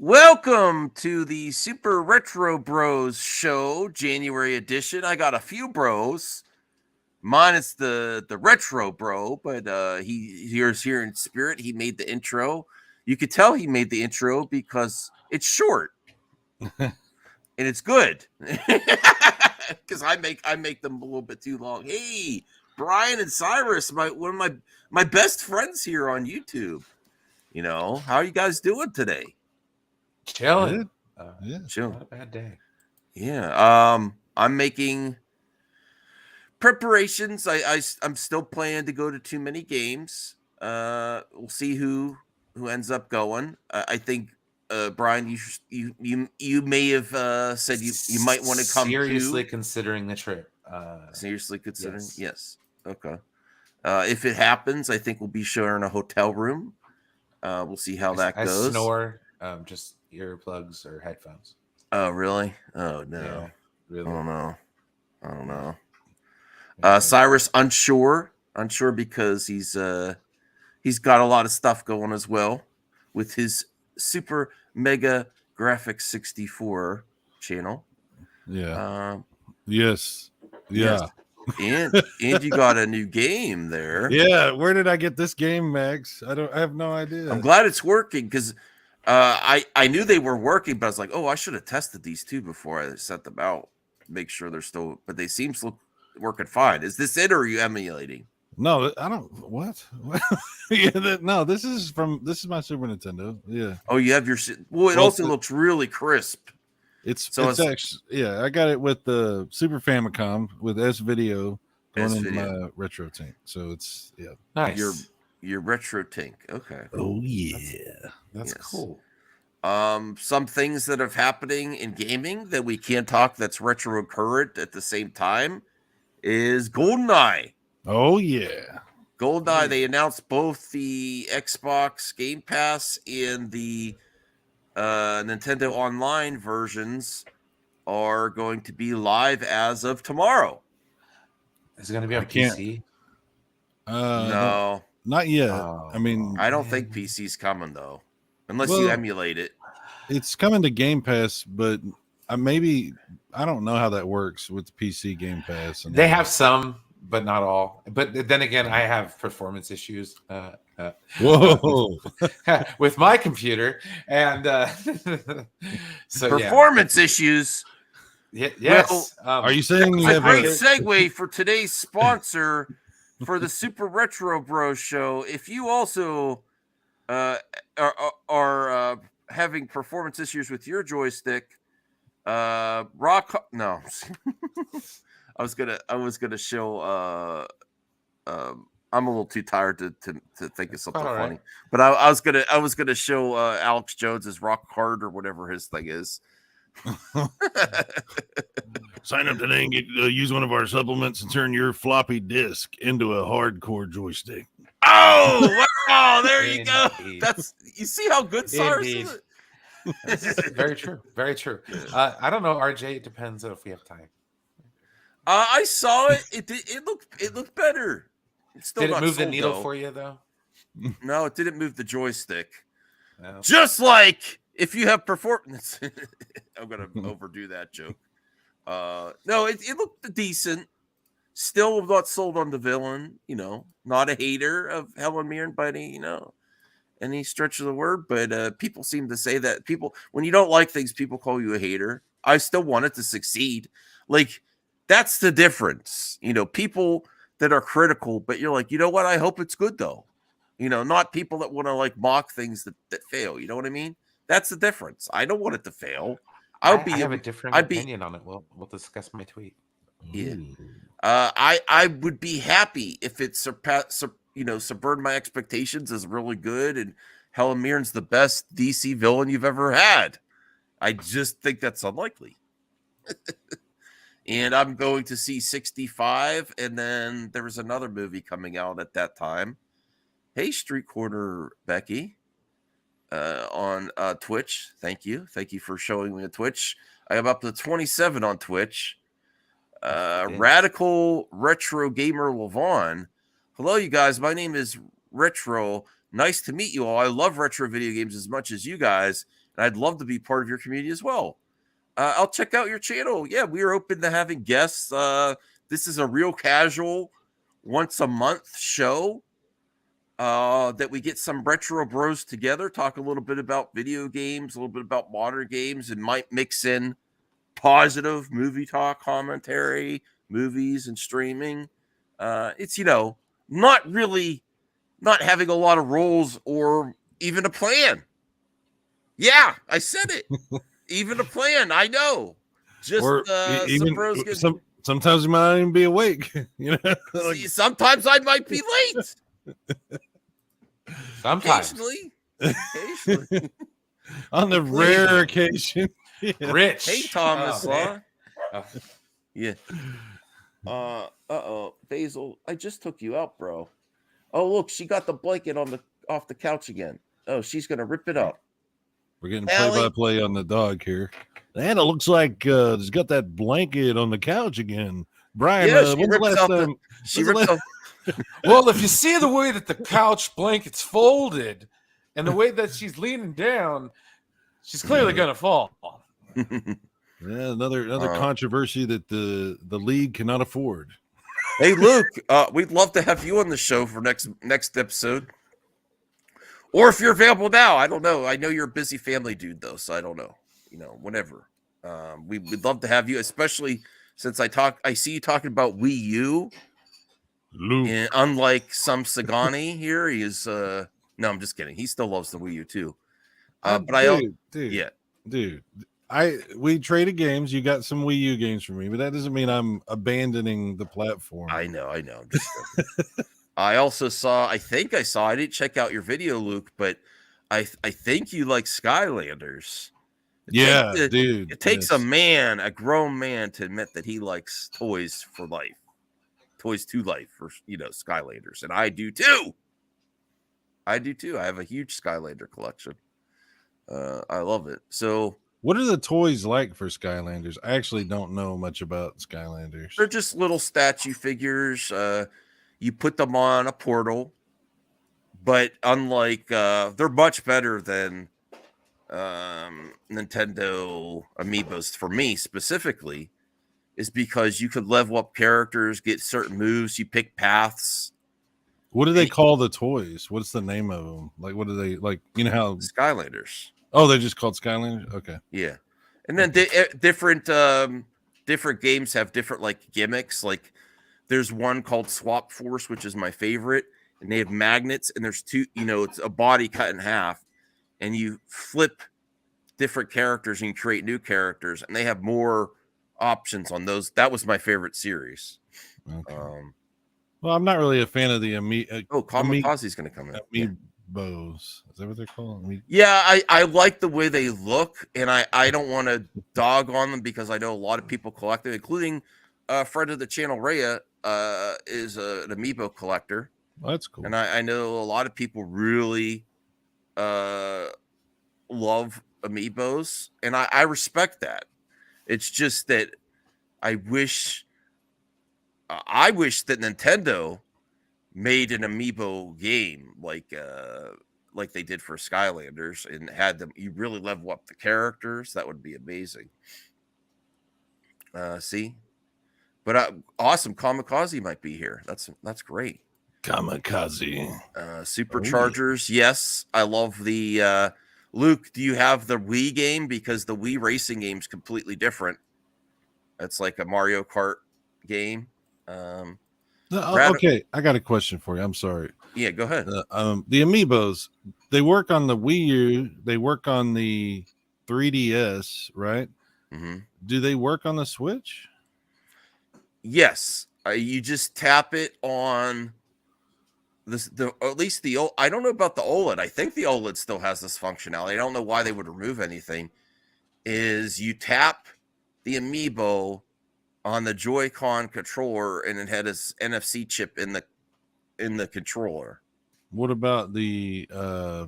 Welcome to the Super Retro Bros show, January edition. I got a few bros. Mine is the retro bro, but he's here in spirit. He made the intro. You could tell he made the intro because it's short and it's good. Because I make them a little bit too long. Hey, Brian and Cyrus, one of my best friends here on YouTube. You know, how are you guys doing today? Chilling. Yeah. Not a bad day. Yeah. I'm making preparations. I'm still planning to go to too many games. We'll see who ends up going. I think Brian, you may have said you might want to come seriously considering the trip. Seriously considering, yes. Okay. If it happens, I think we'll be sharing a hotel room. We'll see how that goes. I snore. Just earplugs or headphones. Oh, really? Oh, no. Yeah, really? I don't know. Cyrus unsure because he's got a lot of stuff going as well with his Super Mega Graphics 64 channel. Yeah. Yes. Yeah. Yes. And you got a new game there. Yeah. Where did I get this game, Max? I have no idea. I'm glad it's working because I knew they were working, but I was like, oh, I should have tested these two before I set them out. Make sure they're still, but they seem to look working fine. Is this it, or are you emulating? No, I don't. What? Yeah, no. This is my Super Nintendo. Yeah. Oh, you have your. Well, it also looks really crisp. It's actually, yeah. I got it with the Super Famicom with S Video going into my Retro Tank. So it's nice. Your Retro Tank. Okay. Oh yeah, that's cool. Some things that are happening in gaming that we can't talk that's retro current at the same time is GoldenEye. Oh yeah. GoldenEye, they announced both the Xbox Game Pass and the Nintendo Online versions are going to be live as of tomorrow. Is it going to be on PC? No. Not yet. I mean, I don't think PC's coming though, unless you emulate it. It's coming to Game Pass, but I don't know how that works with the PC Game Pass. They have some, but not all. But then again, I have performance issues. Whoa! With my computer, and so performance issues. Yes. Well, are you saying you have a great segue for today's sponsor? For the Super Retro Bros show, if you also are having performance issues with your joystick, I was gonna show. I'm a little too tired to think of something funny, but I was gonna show Alex Jones's Rock Hard or whatever his thing is. Sign up today and use one of our supplements and turn your floppy disk into a hardcore joystick. Oh wow! There you go. You see how good Cyrus is. Very true. Very true. I don't know, RJ. It depends if we have time. I saw it. It looked better. Did it move the needle for you though? No, it didn't move the joystick. No. Just like if you have performance, I'm gonna overdo that joke. No, it looked decent. Still not sold on the villain. You know, not a hater of Helen Mirren by any stretch of the word. But people seem to say that when you don't like things, people call you a hater. I still want it to succeed. Like that's the difference. You know, people that are critical, but you're like, you know what? I hope it's good though. You know, not people that want to like mock things that fail. You know what I mean? That's the difference. I don't want it to fail. I have a different opinion on it. We'll discuss my tweet. Yeah. I would be happy if it subverted my expectations as really good and Helen Mirren's the best DC villain you've ever had. I just think that's unlikely. And I'm going to see 65, and then there was another movie coming out at that time. Hey, Street Corner Becky, on Twitch. Thank you for showing me a Twitch. I am up to 27 on Twitch. Radical Retro Gamer Levon. Hello, you guys. My name is Retro. Nice to meet you all. I love retro video games as much as you guys. and I'd love to be part of your community as well. I'll check out your channel. Yeah, we are open to having guests. This is a real casual, once a month show that we get some retro bros together, talk a little bit about video games, a little bit about modern games, and might mix in positive movie talk commentary, movies and streaming. It's, not having a lot of roles or even a plan. Yeah, I said it. Even a plan. I know. Just or even some bros get... sometimes you might not even be awake. See, sometimes I might be late. Sometimes. Occasionally. On the rare occasion. Yeah. Rich. Hey, Thomas. Oh. Yeah. Basil, I just took you out, bro. Oh, look, she got the blanket off the couch again. Oh, she's gonna rip it up. We're getting play-by-play on the dog here. And it looks like he's got that blanket on the couch again. Brian, she ripped off. Well, if you see the way that the couch blanket's folded and the way that she's leaning down, she's clearly gonna fall. Yeah, another controversy that the league cannot afford. Hey, Luke, we'd love to have you on the show for next episode. Or if you're available now, I don't know. I know you're a busy family dude, though, so I don't know. Whenever. We'd love to have you, especially since I see you talking about Wii U. Luke. And unlike some Sagani here, he is no, I'm just kidding. He still loves the Wii U too. Dude, we traded games. You got some Wii U games for me, but that doesn't mean I'm abandoning the platform. I know. I'm just I also saw. I didn't check out your video, Luke, but I think you like Skylanders. Dude. It takes a grown man, to admit that he likes toys for life. Toys to life for Skylanders, and I do too. I have a huge Skylander collection. I love it. So, what are the toys like for Skylanders? I actually don't know much about Skylanders. They're just little statue figures. You put them on a portal, but unlike they're much better than Nintendo Amiibos for me specifically. Is because you could level up characters, get certain moves, you pick paths. What do they call the toys? What's the name of them? Like, what do they like? How Skylanders? Oh, they're just called Skylanders. Okay, yeah. And then different games have different gimmicks. Like, there's one called Swap Force, which is my favorite, and they have magnets. And there's two. It's a body cut in half, and you flip different characters and you create new characters, and they have more options on those. That was my favorite series. Okay. Well, I'm not really a fan of the Kamikaze's going to come in. Amiibos. Is that what they're called? Yeah, I like the way they look, and I don't want to dog on them because I know a lot of people collect them, including a friend of the channel, Rhea, is an Amiibo collector. Well, that's cool. And I know a lot of people really love Amiibos, and I respect that. It's just that I wish that Nintendo made an Amiibo game like they did for Skylanders and had them. You really level up the characters. That would be amazing. See, but awesome. Kamikaze might be here. That's great. Kamikaze. Superchargers. Yes, I love the. Luke, do you have the Wii game? Because the Wii racing game is completely different. It's like a Mario Kart game. Okay, I got a question for you. I'm sorry. Yeah, go ahead. The Amiibos, they work on the Wii U. They work on the 3DS, right? Mm-hmm. Do they work on the Switch? Yes. You just tap it on at least the I don't know about the OLED. I think the OLED still has this functionality. I don't know why they would remove anything. Is you tap the Amiibo on the Joy-Con controller, and it had a NFC chip in the controller. What about the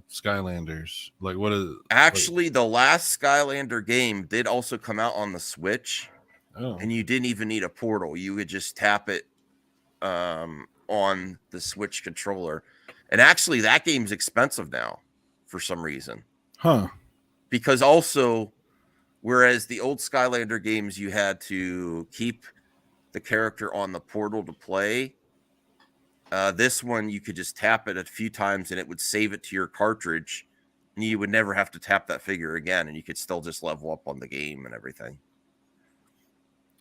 Skylanders? Like, what is actually the last Skylander game did also come out on the Switch, and you didn't even need a portal. You would just tap it on the Switch controller, and actually that game's expensive now for some reason. Huh? because also, whereas the old Skylander games, you had to keep the character on the portal to play. This one, you could just tap it a few times and it would save it to your cartridge, and you would never have to tap that figure again, and you could still just level up on the game and everything.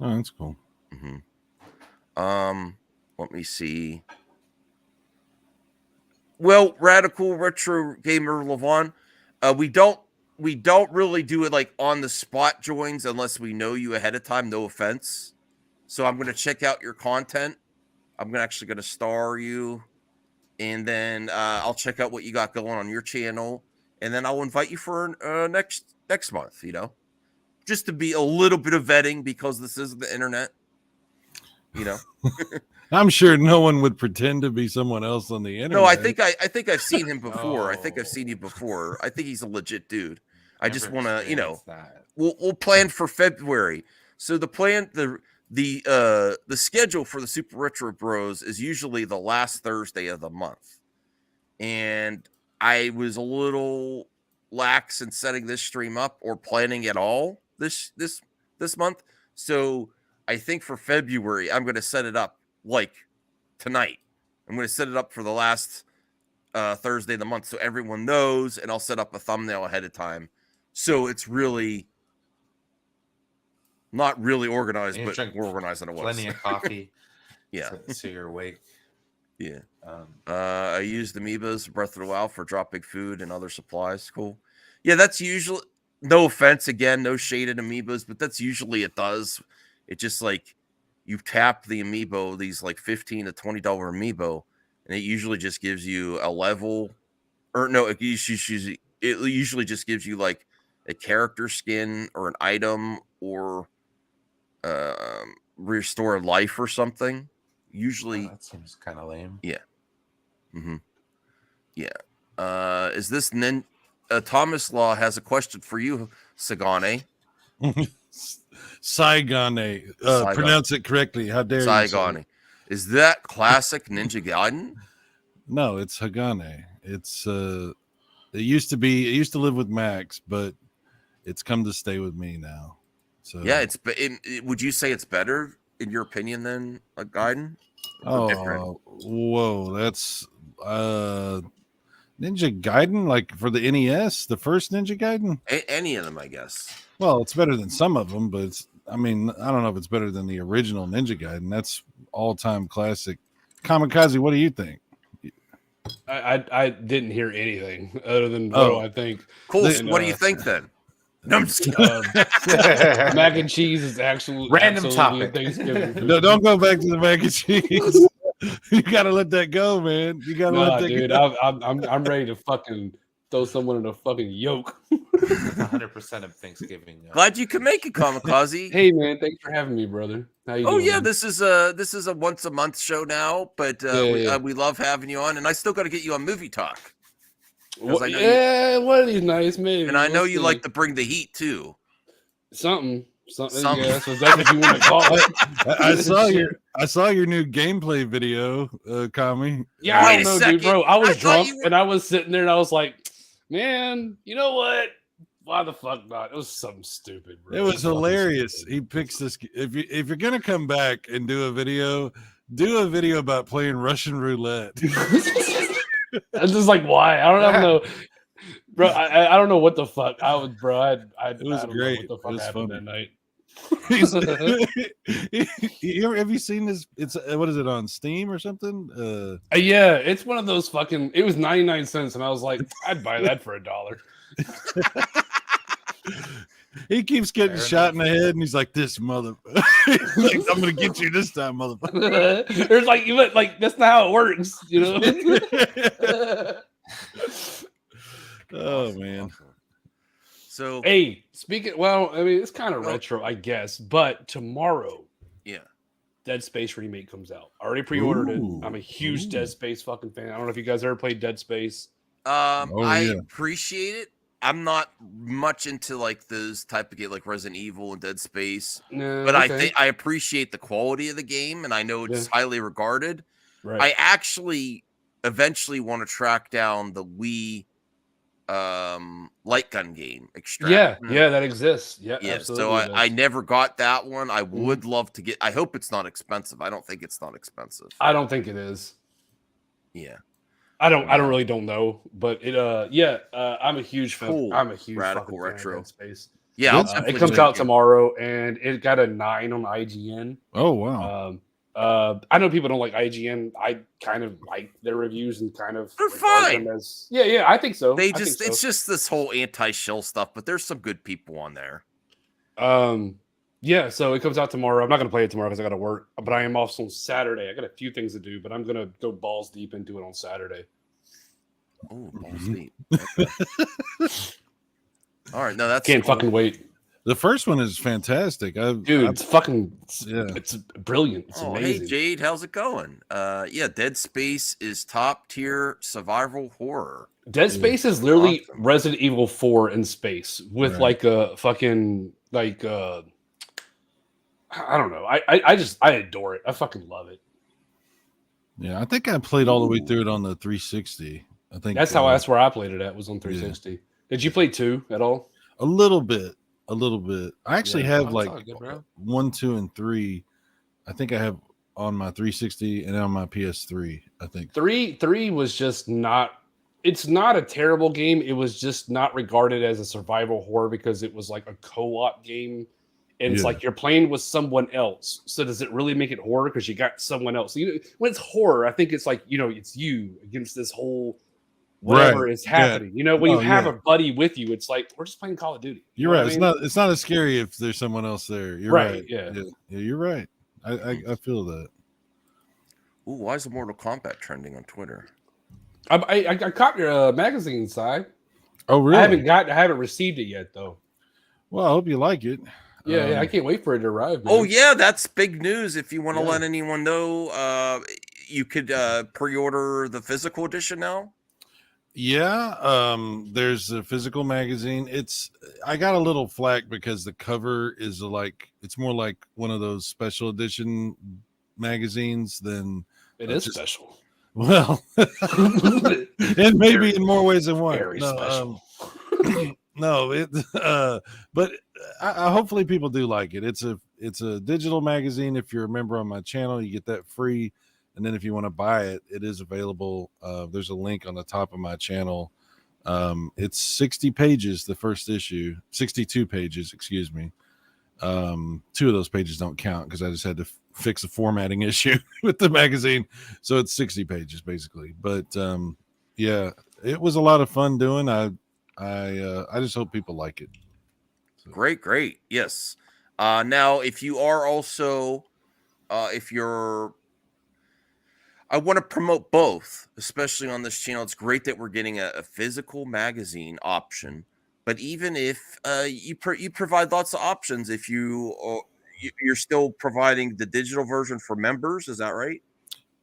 Oh, that's cool. Let me see. Well, Radical Retro Gamer Levon, we don't really do it like on the spot joins unless we know you ahead of time. No offense. So I'm going to check out your content. I'm actually going to star you, and then I'll check out what you got going on your channel, and then I'll invite you for next month. You know, just to be a little bit of vetting, because this is the internet. You know, I'm sure no one would pretend to be someone else on the internet. no, I think I've seen him before. I think I've seen you before. I think he's a legit dude. I just want to, you know, we'll plan for February. So the plan, the schedule for the Super Retro Bros is usually the last Thursday of the month, and I was a little lax in setting this stream up or planning at all this month. So I think for February, I'm going to set it up like tonight. I'm going to set it up for the last Thursday of the month, so everyone knows, and I'll set up a thumbnail ahead of time. So it's really not really organized, but more organized than it was. Plenty of coffee. Yeah. So you're awake. Yeah. I used Amoebas Breath of the Wild for dropping food and other supplies. Cool. Yeah, that's usually, no offense again, no shade at Amoebas, but that's usually it does. It just like you tap the Amiibo, these like $15 to $20 Amiibo, and it usually just gives you a level, or no, it usually just gives you like a character skin or an item or restore life or something. Usually, that seems kind of lame. Yeah. Yeah. Is this Thomas Law has a question for you, Sagane? Saigane. Pronounce it correctly. How dare you? Saigane. Is that classic Ninja Gaiden? No, it's Hagane. It's it used to live with Max, but it's come to stay with me now. So yeah, would you say it's better in your opinion than a Gaiden? Oh, whoa, that's Ninja Gaiden, like for the NES, the first Ninja Gaiden. Any of them, I guess. Well, it's better than some of them, but I don't know if it's better than the original Ninja Gaiden. That's all-time classic. Kamikaze, what do you think? I didn't hear anything other than what I think. Cool. What do you think then? No, I'm just kidding. Mac and cheese is random topic. Thanksgiving. No, don't go back to the mac and cheese. You gotta let that go, man. You gotta let that go. I'm ready to fucking throw someone in a fucking yoke. 100% of Thanksgiving. Glad you could make it, Kamikaze. Hey man, thanks for having me, brother. How you doing? Yeah, this is a once a month show now, but we love having you on, and I still got to get you on Movie Talk. One of these nights, maybe. And I know you like to bring the heat too. Something. Yeah, so that's what you want to call it. I saw your new gameplay video, Kami. Yeah, I don't know, dude, bro. I was drunk and I was sitting there and I was like, man, you know what? Why the fuck not? It was something stupid, bro. It was hilarious. He picks this. If you're gonna come back and do a video about playing Russian roulette. I'm just like, why? I don't know, bro. I don't know what the fuck. It was great. What the fuck happened that night? Have you seen this? It's what is it on Steam or something? Yeah, it's one of those fucking. It was 99 cents, and I was like, I'd buy that for $1. He keeps getting shot in the head, and he's like, "This mother, like, I'm gonna get you this time, motherfucker." There's like that's not how it works, you know. Oh man. So hey, it's kind of retro, I guess, but tomorrow, Dead Space remake comes out. I already pre-ordered it. I'm a huge Dead Space fucking fan. I don't know if you guys ever played Dead Space. I appreciate it. I'm not much into like those type of game like Resident Evil and Dead Space, but I think I appreciate the quality of the game, and I know it's highly regarded. Right. I actually eventually want to track down the Wii light gun game, Extract. Yeah, that exists. Yeah, yeah. absolutely. So I never got that one. I would love to get. I hope it's not expensive. I don't think it's not expensive. I don't think it is. Yeah. I don't really don't know, but it I'm a huge fan. Cool. I'm a huge Radical fucking fan retro. of Dead Space. Yeah, It comes out tomorrow, and it got a 9 on IGN. Oh wow! I know people don't like IGN. I kind of like their reviews and kind of they're regard fine. them as I think so. It's just this whole anti-shill stuff, but there's some good people on there. Yeah, so it comes out tomorrow. I'm not gonna play it tomorrow because I gotta work, but I am off on Saturday. I got a few things to do, but I'm gonna go balls deep into it on Saturday. Oh, balls deep. Okay. All right, no, that's can't cool. fucking wait. The first one is fantastic. It's brilliant. It's amazing. Hey Jade, how's it going? Yeah, Dead Space is top tier survival horror. Dead Space is literally Resident Evil 4 in space with like a fucking like I don't know. I adore it. I fucking love it. Yeah, I think I played all the way through it on the 360. I think that's where I played it at, was on 360. Yeah. Did you play 2 at all? A little bit. I actually have like good, 1, 2, and 3. I think I have on my 360 and on my PS3. I think 3 was just not. It's not a terrible game. It was just not regarded as a survival horror because it was like a co-op game, and it's like you're playing with someone else. So does it really make it horror because you got someone else? When it's horror, I think it's like it's you against this whole whatever is happening. Yeah. When you have a buddy with you, it's like we're just playing Call of Duty. You're right. It's not as scary if there's someone else there. You're right. Yeah, you're right. I feel that. Ooh, why is the Mortal Kombat trending on Twitter? I caught your magazine side. Oh, really? I haven't received it yet though. Well, I hope you like it. Yeah, I can't wait for it to arrive. Man. Oh yeah, that's big news. If you want to let anyone know, you could pre-order the physical edition now. Yeah, there's a physical magazine. I got a little flack because the cover is it's more like one of those special edition magazines than it is special. Well, and maybe in more ways than one. Very special. But I hopefully people do like it. It's a digital magazine. If you're a member on my channel, you get that free. And then if you want to buy it, it is available. There's a link on the top of my channel. It's 60 pages, the first issue, 62 pages, excuse me. 2 of those pages don't count because I just had to fix a formatting issue with the magazine. So it's 60 pages basically. But yeah, it was a lot of fun doing. I just hope people like it. So. Great. Yes. Now, if you are also, I want to promote both, especially on this channel. It's great that we're getting a physical magazine option, but even if you provide lots of options, if you're still providing the digital version for members, is that right?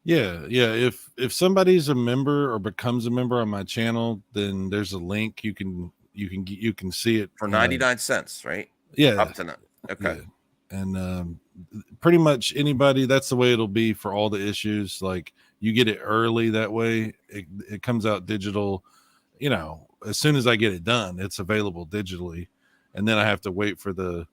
Yeah. If somebody's a member or becomes a member on my channel, then there's a link you can see it for 99 cents, right? Yeah, up to now. Okay. Yeah. And pretty much anybody, that's the way it'll be for all the issues. Like you get it early that way. It comes out digital, as soon as I get it done, it's available digitally. And then I have to wait for the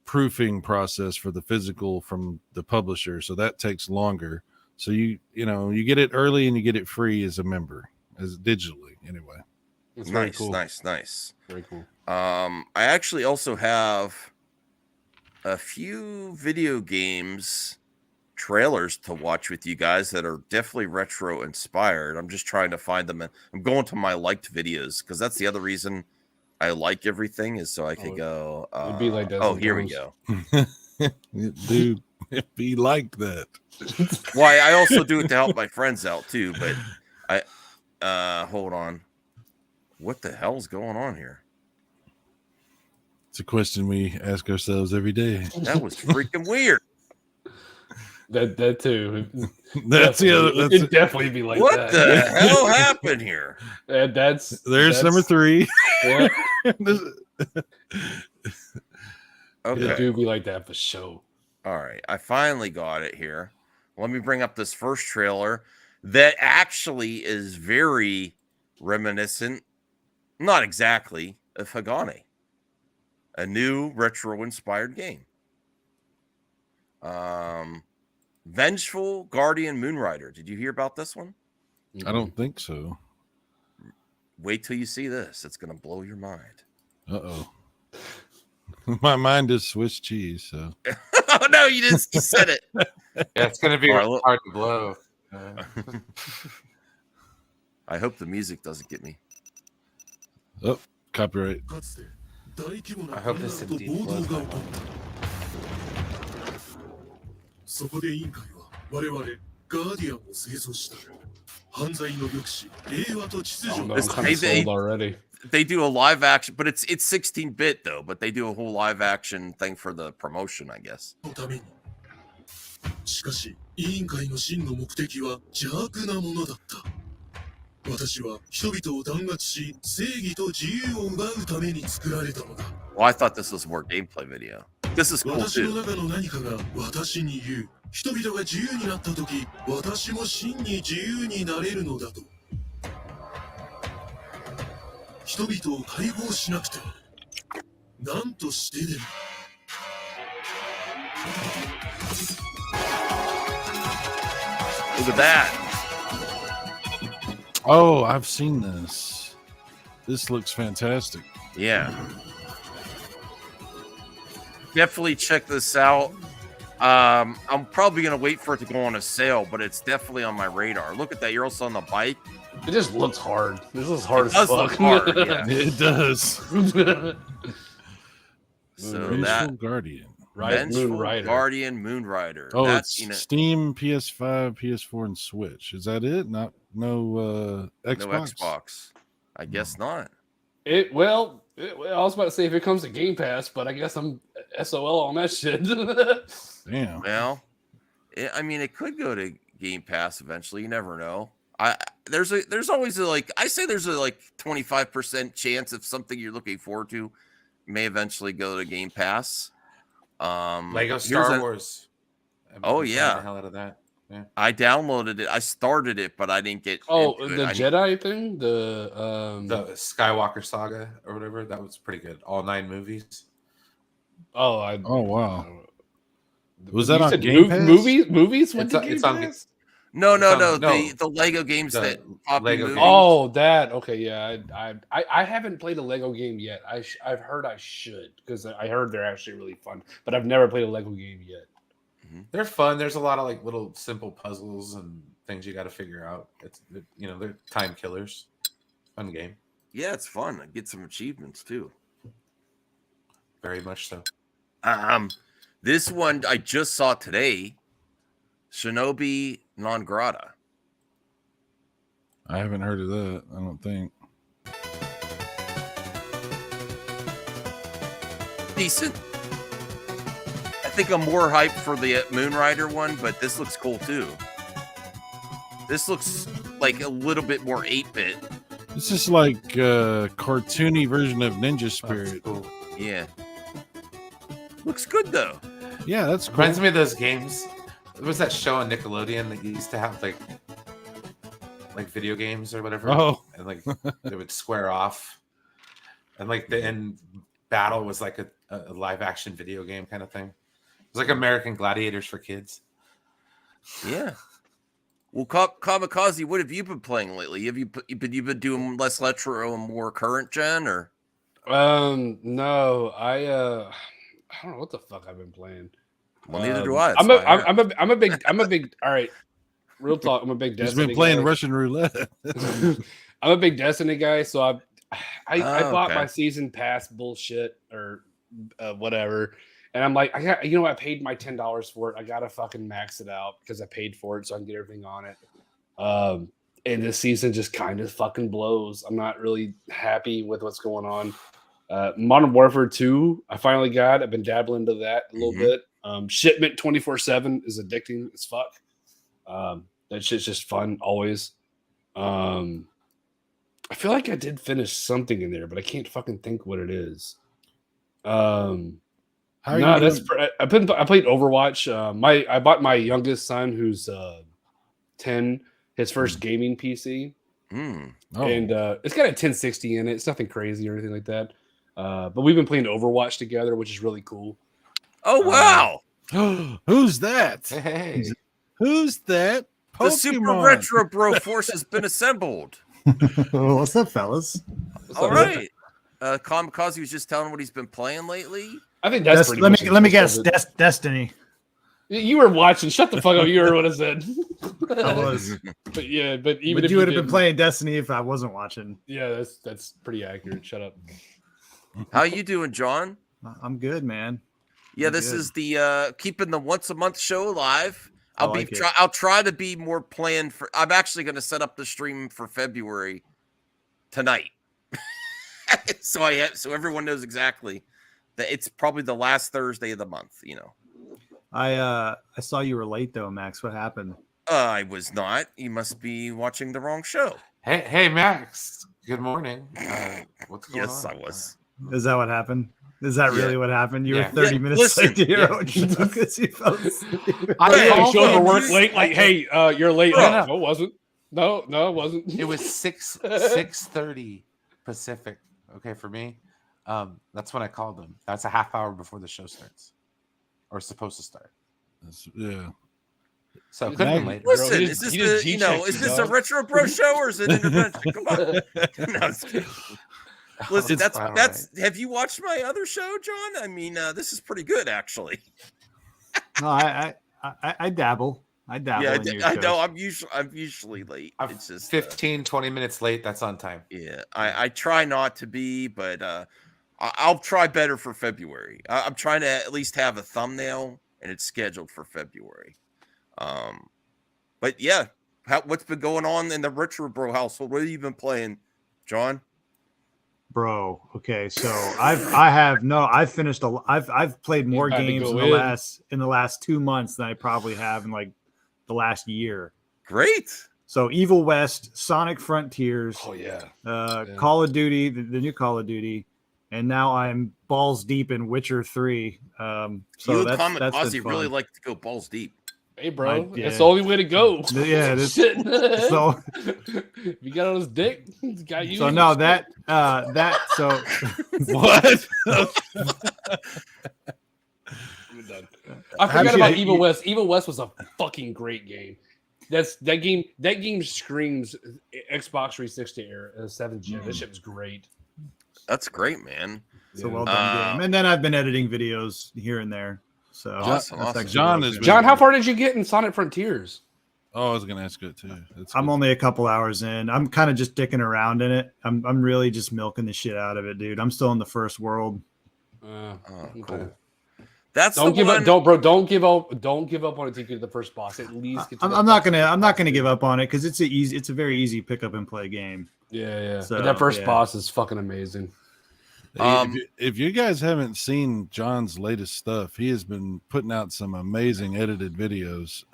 proofing process for the physical from the publisher. So that takes longer. So you get it early and you get it free as a member, as digitally anyway. It's nice, cool. Nice. Very cool. I actually also have a few video games trailers to watch with you guys that are definitely retro inspired. I'm just trying to find them. I'm going to my liked videos because that's the other reason I like everything is so I could go. It'd be like that. Here we go. Dude, it'd be like that. Well, I also do it to help my friends out too. But hold on. What the hell's going on here? It's a question we ask ourselves every day. That was freaking weird. That too. That's the other. It'd definitely be like what that. What the hell happened here? There's number 3. Yeah. Okay. It do be like that for sure. All right. I finally got it here. Let me bring up this first trailer that actually is very reminiscent Not exactly. Of Hagane. A new retro-inspired game. Vengeful Guardian Moonrider. Did you hear about this one? I don't think so. Wait till you see this. It's going to blow your mind. Uh-oh. My mind is Swiss cheese, so. Oh, no, you didn't. You said it. Yeah, it's gonna be hard to blow. I hope the music doesn't get me. Oh, copyright. I hope this indeed blows my mind. そこで委員会は我々ガーディアンを製造した犯罪の抑止、平和と秩 I 序 don't の know, I'm kind of sold already. They do a live action, but it's 16-bit though. But they do a whole live action thing for the promotion, I guess. ために。しかし、委員会の真の目的は邪悪なものだった。私は人々を弾圧し、正義と自由を奪うために作られたのだ。Well, I thought this was more gameplay video. This is cool 私の too. 中の何かが私に言う。人々が自由になったとき、私も真に自由になれるのだと。人々を解放しなくては、何としてでも。Look at that. Oh, I've seen this. This looks fantastic. Yeah. Definitely check this out. I'm probably gonna wait for it to go on a sale, but it's definitely on my radar. Look at that. You're also on the bike. It just looks hard. This is hard It as does look fuck. hard, yeah. It does. So Vengeful that Guardian. Right, Vengeful Moonrider. Guardian Moonrider. Oh, That's, it's you know, Steam, PS5, PS4, and Switch. Is that it? No Xbox. no Xbox. I guess not. I was about to say if it comes to Game Pass, but I guess I'm SOL on that shit. Damn. Well, I mean, it could go to Game Pass eventually. You never know. There's always a 25% chance of something you're looking forward to may eventually go to Game Pass. Lego Star Wars. Oh, yeah. The hell out of that. Yeah. I downloaded it. I started it, but I didn't get. Oh, into it. the I Jedi thing, The Skywalker saga or whatever, that was pretty good. All 9 movies. Oh wow. Was You that on said Game Pass? Movies? Went to Game It's on- Pass? No. No. The Lego games The that pop Lego in games. movies. Oh, that. Okay, yeah. I haven't played a Lego game yet. I've heard I should because I heard they're actually really fun, but I've never played a Lego game yet. They're fun. There's a lot of like little simple puzzles and things you got to figure out. They're time killers. Fun game. Yeah, it's fun. I get some achievements too. Very much so. This one I just saw today. Shinobi Non Grata. I haven't heard of that. I don't think. Decent. I think I'm more hyped for the Moonrider one, but this looks cool too. This looks like a little bit more 8-bit. This is like a cartoony version of Ninja Spirit. Cool. Yeah. Looks good though. Yeah, that's cool. Reminds me of those games. There was that show on Nickelodeon that used to have like video games or whatever. Oh. And like they would square off. And like the end battle was like a live action video game kind of thing. It was like American Gladiators for kids. Yeah. Well, Kamikaze, what have you been playing lately? Have you been doing less retro and more current gen, or? No, I don't know what the fuck I've been playing. Well, neither do I. I'm a big. All right, real talk. I'm a big He's Destiny. been playing guy. Russian roulette. I'm a big Destiny guy, so I bought okay. my season pass bullshit or whatever, and I'm like, I paid my $10 for it. I gotta fucking max it out because I paid for it, so I can get everything on it. And this season just kind of fucking blows. I'm not really happy with what's going on. Modern Warfare 2, I finally got. I've been dabbling into that a little bit. Shipment 24/7 is addicting as fuck. That shit's just fun always. I feel like I did finish something in there, but I can't fucking think what it is. I played Overwatch. I bought my youngest son, who's 10, his first gaming PC. Oh. And it's got a 1060 in it. It's nothing crazy or anything like that. But we've been playing Overwatch together, which is really cool. Oh wow! Who's that? Hey, Who's that? The Super Pokemon? Retro Bro Force has been assembled. What's up, fellas? All right. Kamikaze was just telling what he's been playing lately. I think that's pretty Let much me it. guess. Destiny. You were watching. Shut the fuck up. You heard what I said. I was. But yeah, but even But if you would have been didn't- playing Destiny if I wasn't watching. Yeah, that's pretty accurate. Shut up. How you doing, John? I'm good, man. Yeah, I'm this good. is the keeping the once a month show alive. like it. I'll try to be more planned for. I'm actually going to set up the stream for February tonight, so everyone knows exactly that it's probably the last Thursday of the month. You know, I saw you were late though, Max. What happened? I was not. You must be watching the wrong show. hey, Max. Good morning. What's going on? Yes, I was. Is that what happened? Is that really what happened? You Yeah. were 30 Yeah, minutes listen. late to your Yeah. own show because you fell asleep. I Yeah, called show up them. for work late. Like, hey, you're late. Bro. No, it wasn't. No, it wasn't. It was 6:30 Pacific. Okay, for me. That's when I called them. That's a half hour before the show starts, or it's supposed to start. Yeah. So it could have been later. Listen, he is just- this he just the, G-checked is you, this a dog. Retro Bro show or is it intervention? Come on. No, I'm just kidding. Listen, It's fine, that's. Have you watched my other show, John? I mean, this is pretty good, actually. No, I dabble. I dabble. Yeah, in your I shows. know. I'm usually late. I'm It's just 15-20 minutes late. That's on time. yeah. I try not to be, but I'll try better for February. I'm trying to at least have a thumbnail, and it's scheduled for February. But yeah, what's been going on in the Retro Bro household? What have you been playing, John? Bro, okay, so I've finished I've played more about to games go in the last 2 months than I probably have in like the last year. Great. So Evil West, Sonic Frontiers, Oh yeah. Call of Duty, the new Call of Duty, and now I'm balls deep in Witcher 3. So You and that's Kamikaze been really fun. like to go balls deep. Hey, bro, yeah. that's the only way to go. Yeah, this- Shit. so If you got on his dick, he's got you. so no that so What? I'm done. I How forgot did about you- Evil West. Evil West was a fucking great game. That game screams Xbox 360 era, 7th gen. That shit was great. That's great, man. it's a well done game. And then I've been editing videos here and there. So Awesome, that's awesome. actually John what I've is been John, doing. how far did you get in Sonic Frontiers? Oh, I was gonna ask it too. I'm only a couple hours in. I'm kind of just dicking around in it. I'm really just milking the shit out of it, dude. I'm still in the first world. Oh, Okay. cool. That's Don't the give one. up. Don't give up. Don't give up on it to get to the first boss. At least get to I'm not gonna give up on it because it's a very easy pick up and play game. Yeah. So, But that first yeah. boss is fucking amazing. If you guys haven't seen John's latest stuff, he has been putting out some amazing edited videos.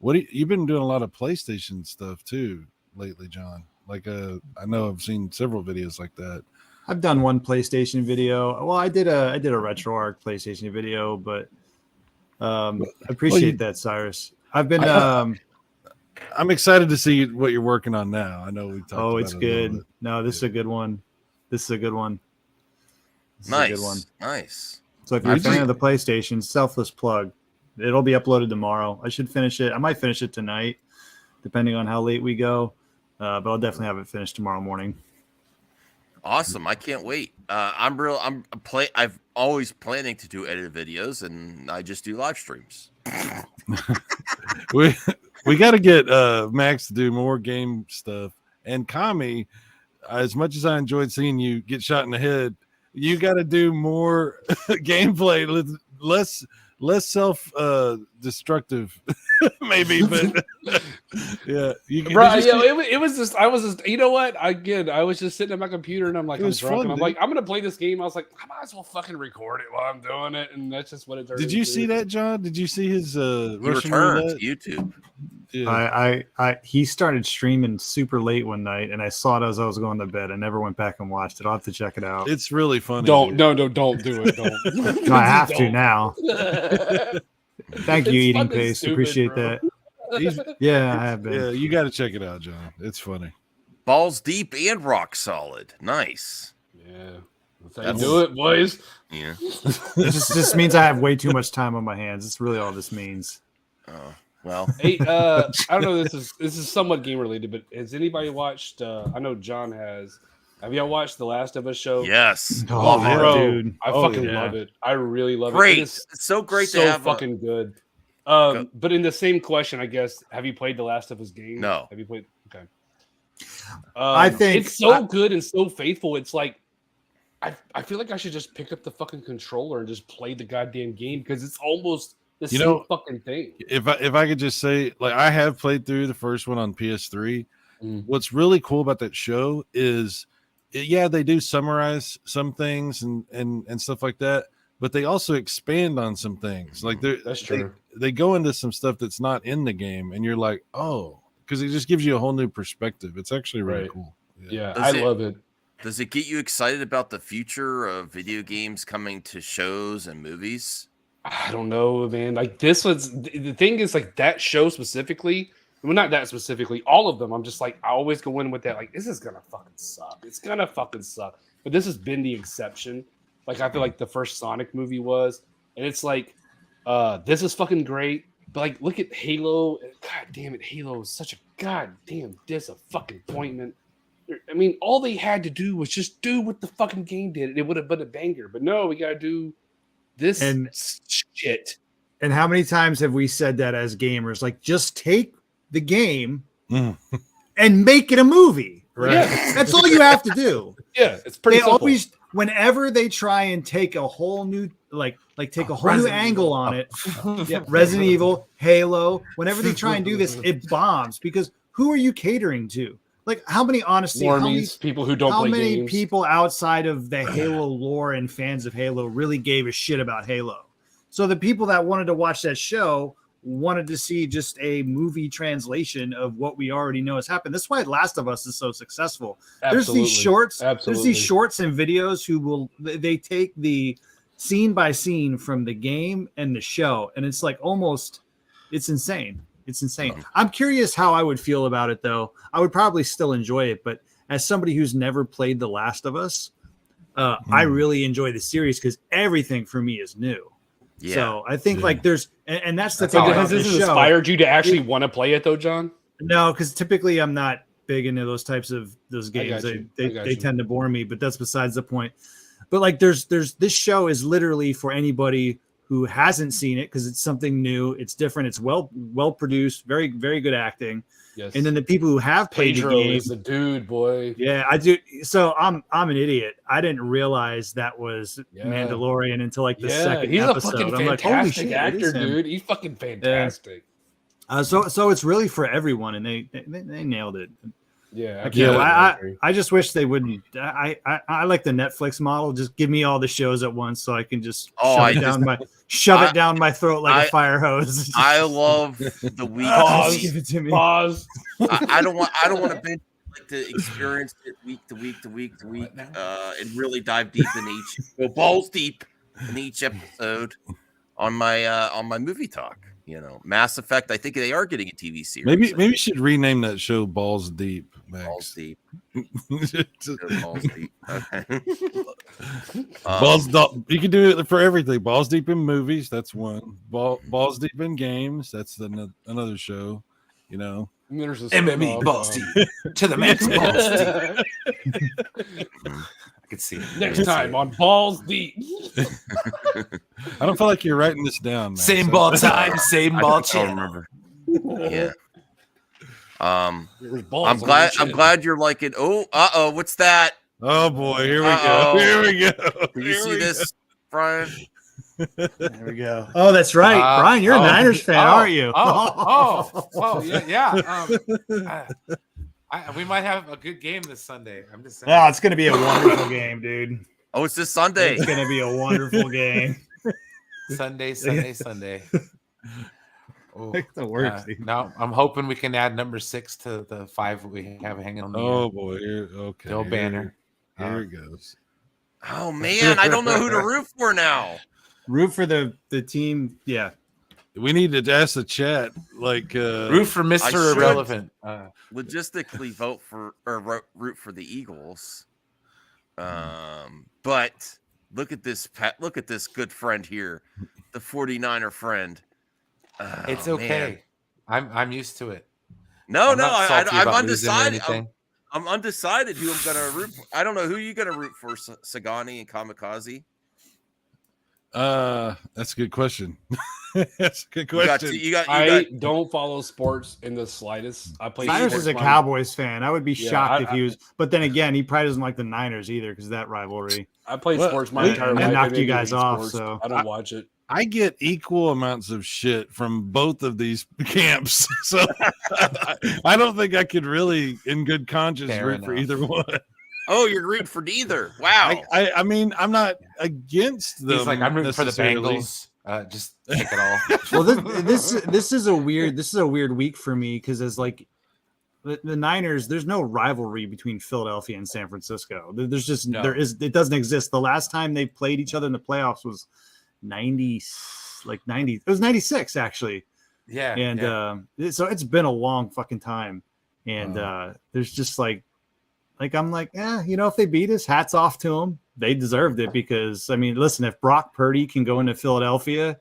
You've been doing a lot of PlayStation stuff too lately, John. Like I know I've seen several videos like that. I've done one PlayStation video. Well, I did a RetroArch PlayStation video, but I appreciate that, Cyrus. I've been I'm excited to see what you're working on now. I know we talked. oh, about it's it a little good. bit. No, this is a good one. This is a good one. This is a Nice. good one. Nice. So if you're a I fan just- of the PlayStation, selfless plug. It'll be uploaded tomorrow. I should finish it. I might finish it tonight, depending on how late we go. But I'll definitely have it finished tomorrow morning. Awesome. I can't wait. I'm always planning to do edited videos, and I just do live streams. We got to get Max to do more game stuff. And Kami, as much as I enjoyed seeing you get shot in the head, you got to do more gameplay, less self destructive, maybe. But yeah, you can. Bro, did you see- it was just I was just you know what? I was just sitting at my computer and I'm like It I'm was drunk fun, and I'm dude. like I'm gonna play this game. I was like I might as well fucking record it while I'm doing it, and that's just what it turned Did you into. see that, John? Did you see his He Russian returned roulette? to YouTube. Yeah. He started streaming super late one night, and I saw it as I was going to bed. I never went back and watched it. I'll have to check it out. It's really funny. Don't dude. no don't do it. Don't. No, I have to Don't. now. Thank you, It's Eating fucking Paste. stupid, Appreciate bro. that. He's- Yeah, I have been. yeah, you got to check it out, John. It's funny. Balls deep and rock solid. Nice. Yeah. That's how you do it, boys. Yeah. It just means I have way too much time on my hands. That's really all this means. Oh, well. Hey, I don't know. This is somewhat game related, but has anybody watched? I know John has. Have y'all watched the Last of Us show? Yes. Oh, Love yeah, it. Bro, dude. I Oh, fucking yeah. love it. I really love Great. it. It's It's so great so to have fucking good. But in the same question, I guess, have you played the Last of Us game? No. Have you played? Okay. I think it's so good and so faithful. It's like I feel like I should just pick up the fucking controller and just play the goddamn game because it's almost the same fucking thing. If I could just say, like, I have played through the first one on PS3. What's really cool about that show is, yeah, they do summarize some things and stuff like that, but they also expand on some things. Like That's true. They go into some stuff that's not in the game, and you're like, oh, because it just gives you a whole new perspective. It's actually really Right. cool. Yeah, Does I love it. Does it get you excited about the future of video games coming to shows and movies? I don't know, man. Like this was the thing is like that show specifically. Well, not that specifically. All of them. I'm just like I always go in with that. Like this is gonna fucking suck. It's gonna fucking suck. But this has been the exception. Like I feel like the first Sonic movie was, and it's like, this is fucking great. But like, look at Halo. God damn it, Halo is such a goddamn disappointment. I mean, all they had to do was just do what the fucking game did. It would have been a banger. But no, we gotta do this And- shit. And how many times have we said that as gamers? Like, just take the game and make it a movie. Right. Yeah. That's all you have to do. Yeah, it's pretty They simple. always, whenever they try and take a whole new, like take a whole new angle on it. Yeah, Resident Evil, Halo. Whenever they try and do this, it bombs because who are you catering to? Like, how many honestly? How many, Normies, people who don't how play many games. people outside of the Halo lore and fans of Halo really gave a shit about Halo? So the people that wanted to watch that show wanted to see just a movie translation of what we already know has happened. That's why Last of Us is so successful. There's these shorts, there's these shorts and videos who will they take the scene by scene from the game and the show, and it's like almost it's insane. It's insane. I'm curious how I would feel about it though. I would probably still enjoy it, but as somebody who's never played The Last of Us, I really enjoy the series because everything for me is new. Yeah. So I think like there's and that's the So thing about has the this show. inspired you to actually want to play it though, John? No, because typically I'm not big into those types of those games. got you. They tend to bore me, but that's besides the point. But like there's this show is literally for anybody who hasn't seen it because it's something new, it's different, it's well produced, very very good acting. Yes. And then the people who have played Pedro the game, is the dude, boy. yeah, I do. So I'm an idiot. I didn't realize that was Yeah. Mandalorian until like the Yeah, second he's episode. a fucking I'm like, holy fantastic shit, it actor, is him. dude. He's fucking fantastic. So it's really for everyone, and they nailed it. Yeah, I can't. I agree. I just wish they wouldn't. I like the Netflix model. Just give me all the shows at once, so I can just shove it down my throat like a fire hose. I love the week. Just give it to me. Pause. I don't want to binge. I like to experience it week to week to week to week, and really dive deep in each, go balls deep in each episode on my movie talk. You know, Mass Effect. I think they are getting a TV series. Maybe you should rename that show Balls Deep, Max. Balls deep. Balls deep. Okay. Balls deep. You can do it for everything. Balls deep in movies. That's one. Balls deep in games. That's another show. You know. There's a MME balls deep to the max balls deep. I could see it. Next time on Balls Deep. I don't feel like you're writing this down, Max. Same ball time, same ball I channel. don't remember. Yeah. There's balls I'm on glad. the I'm chin. glad you're liking. Oh, what's that? Oh boy, here we Uh-oh. go. Here we go. Can you Here see we this, Brian? There we go. Oh, that's right, Brian. You're a Niners fan, aren't you? We might have a good game this Sunday. I'm just saying. Yeah, it's gonna be a wonderful game, dude. Oh, it's this Sunday. It's gonna be a wonderful game. Sunday. Oh, The worst, dude. no, I'm hoping we can add number 6 to the 5 we have hanging on the Oh boy, okay. Bill Banner. Here it goes. Oh man, I don't know who to root for now. Root for the team. Yeah, We need to ask the chat, like, Root for I Mr. should. Irrelevant. Logistically vote for or root for the Eagles. But look at this look at this good friend here, the 49er friend. It's Oh, okay. man. I'm used to it. No, I'm not salty I'm about losing or undecided. anything. I'm undecided who I'm gonna root for. I don't know who you gonna root for, Sagani and Kamikaze. That's a good question. That's a good You got, question. you got, I don't follow sports in the slightest. I play. Cyrus sports is a my- Cowboys fan. I would be Yeah, shocked if I- he was. But then again, he probably doesn't like the Niners either because of that rivalry. I played Well, sports my and entire that life. knocked I you didn't guys hate off, sports. so- I don't watch it. I get equal amounts of shit from both of these camps, so I don't think I could really, in good conscience, Fair root for enough. either one. Oh, you're rooting for neither. Wow. I mean, I'm not against them. He's like, I'm rooting for the necessarily. Bengals. Just take it all. Well, this is a weird week for me because as like the Niners, there's no rivalry between Philadelphia and San Francisco. There's just No. it doesn't exist. The last time they played each other in the playoffs was 90. It was 96 actually. Yeah. And yeah. so it's been a long fucking time. And there's just like I'm like, if they beat us, hats off to them. They deserved it because I mean, listen, if Brock Purdy can go into Philadelphia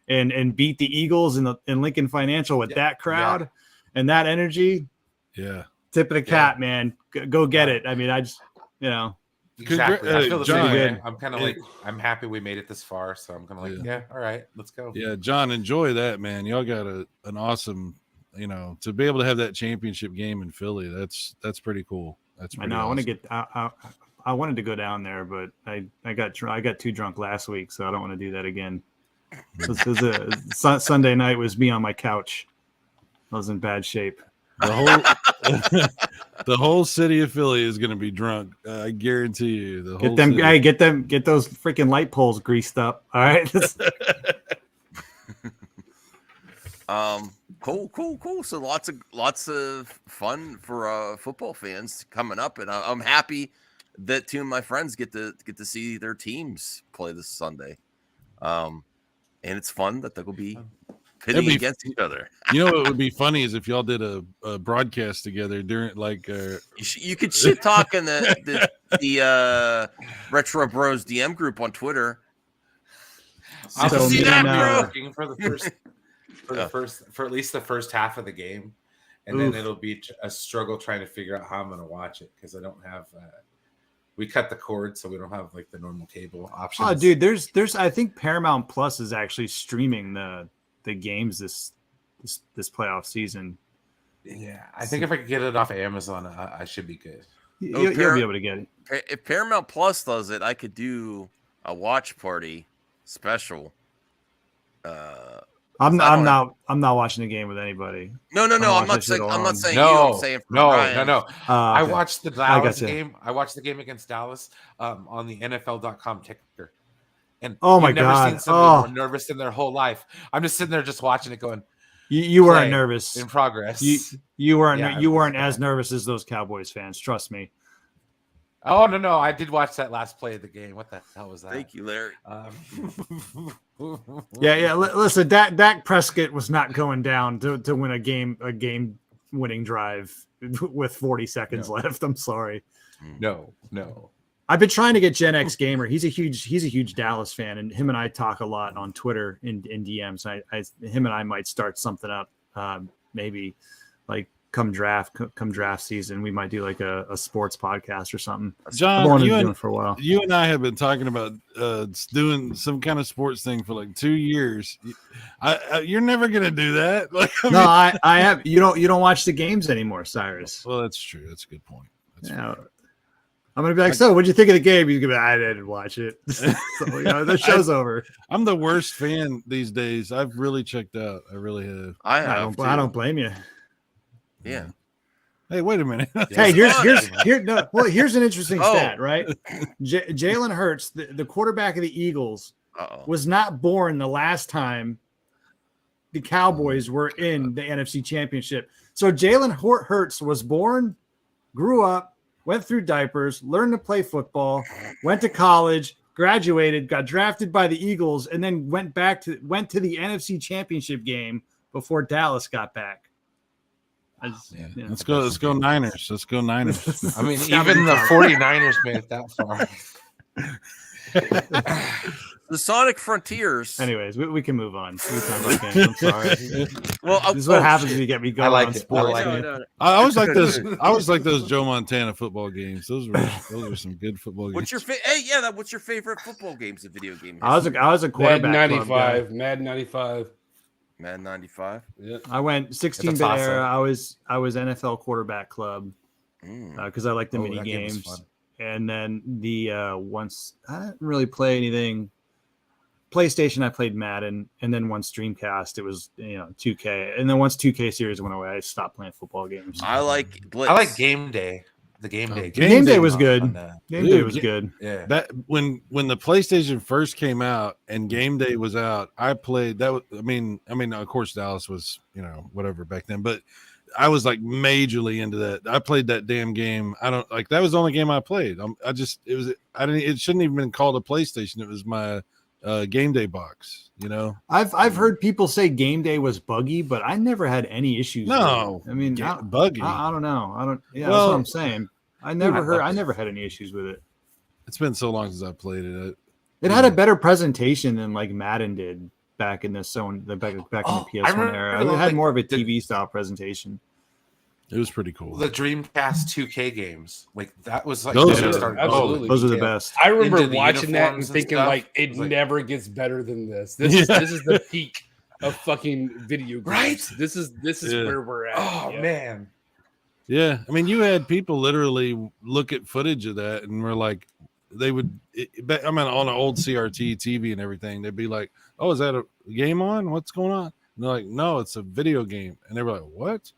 and beat the Eagles in Lincoln Financial with that crowd and that energy, Yeah. tip of the cap, man. Go get it. I mean, I just Exactly. I feel the John, same way. good. I'm kind of like, I'm happy we made it this far. So I'm kind of like, yeah, all right, let's go. Yeah, John, enjoy that, man. Y'all got an awesome, to be able to have that championship game in Philly. That's pretty cool. That's I pretty know. I want to awesome. get. I wanted to go down there, but I got too drunk last week, so I don't want to do that again. Sunday night was me on my couch. I was in bad shape. The whole city of Philly is going to be drunk. I guarantee you. The whole city. Get those freaking light poles greased up. All right. Cool. So lots of fun for football fans coming up, and I'm happy that two of my friends get to see their teams play this Sunday. And it's fun that they'll be pitting against each other. You know what would be funny is if y'all did a broadcast together during you could shit talk in the Retro Bros DM group on Twitter. I'll So see me that and, working for at least the first half of the game, and then it'll be a struggle trying to figure out how I'm going to watch it because I don't have. We cut the cord, so we don't have like the normal cable options. Oh, dude, there's I think Paramount Plus is actually streaming the games this playoff season. Yeah, I think if I could get it off of Amazon, I should be good. You'll be able to get it. If Paramount Plus does it, I could do a watch party special. I'm not watching the game with anybody. No. I'm not saying. I'm not saying you. I'm saying for Ryan. No. I Okay. watched the Dallas gotcha. game. I watched the game against Dallas on the NFL.com ticker. And Oh my you've never God. seen somebody more nervous in their whole life. I'm just sitting there just watching it going You weren't play nervous. in progress. You weren't Yeah, you it weren't was as nervous as those Cowboys fans. Trust me. Oh no! I did watch that last play of the game. What the hell was that? Thank you, Larry. Yeah. Listen, Dak Prescott was not going down to win a game winning drive with 40 seconds left. I'm sorry. No. I've been trying to get Gen X Gamer. He's a huge Dallas fan, and him and I talk a lot on Twitter in DMs. Him and I might start something up. Maybe like come draft season, we might do like a sports podcast or something. John, I've wanted to do it for a while. you and I have been talking about doing some kind of sports thing for like 2 years. You're never gonna do that. Like, No, I have. You don't watch the games anymore, Cyrus. Well, that's true. That's a good point. Yeah. I'm gonna be like, so what'd you think of the game? You're gonna be, I didn't watch it. So, the show's over. I'm the worst fan these days. I've really checked out. I really have. I don't blame you. Yeah. Hey, wait a minute. Hey, here's an interesting Oh. stat, right? Jalen Hurts, the quarterback of the Eagles, Uh-oh. was not born the last time the Cowboys were in the NFC Championship. So Jalen Hurts was born, grew up, went through diapers, learned to play football, went to college, graduated, got drafted by the Eagles, and then went to the NFC Championship game before Dallas got back. Let's go Niners. Let's go Niners. I mean, even the 49ers made it that far. The Sonic Frontiers. Anyways, we can move on. We can talk about games. I'm sorry. Well, This is what happens when you get me going like on it. I sports. like man. No. I always like those. I always like those Joe Montana football games. Those were some good football games. What's your what's your favorite football games? The video game. I was a Madden quarterback. club guy. 95. Madden 95. Madden 95. Yeah. I went 16-bit toss-up. era. I was NFL quarterback club because I like the mini that game was games. fun. And then once I didn't really play anything. PlayStation, I played Madden, and then once Dreamcast, it was 2K, and then once 2K series went away, I stopped playing football games. I like Blitz. I like Game Day. The Game Day. Game Day was fun good. to- Game Dude, Day was yeah. good. Yeah. That when the PlayStation first came out and Game Day was out, I played that. I mean, of course, Dallas was whatever back then, but I was like majorly into that. I played that damn game. I don't like that was the only game I played. It shouldn't even been called a PlayStation. It was my Game Day box. I've heard people say Game Day was buggy, but I never had any issues. No, with it. I mean, buggy. I don't know. That's Well, what I'm saying. I never had any issues with it. It's been so long since I played it. It had a better presentation than like Madden did back in the back in the I PS1 remember era. It those, had like, more of a the- TV style presentation. It was pretty cool. The Dreamcast 2K games, like that was like Those when it are- started absolutely. going Those are the detail. best. I remember Into the watching that and uniforms and thinking stuff. like it It was like- never gets better than this. This is the peak of fucking video games. Right? This is Yeah. where we're at. Oh Yeah. man, Yeah, I mean, you had people literally look at footage of that and were like, on an old CRT TV and everything. They'd be like, "Oh, is that a game on? What's going on?" And they're like, "No, it's a video game." And they were like, "What?"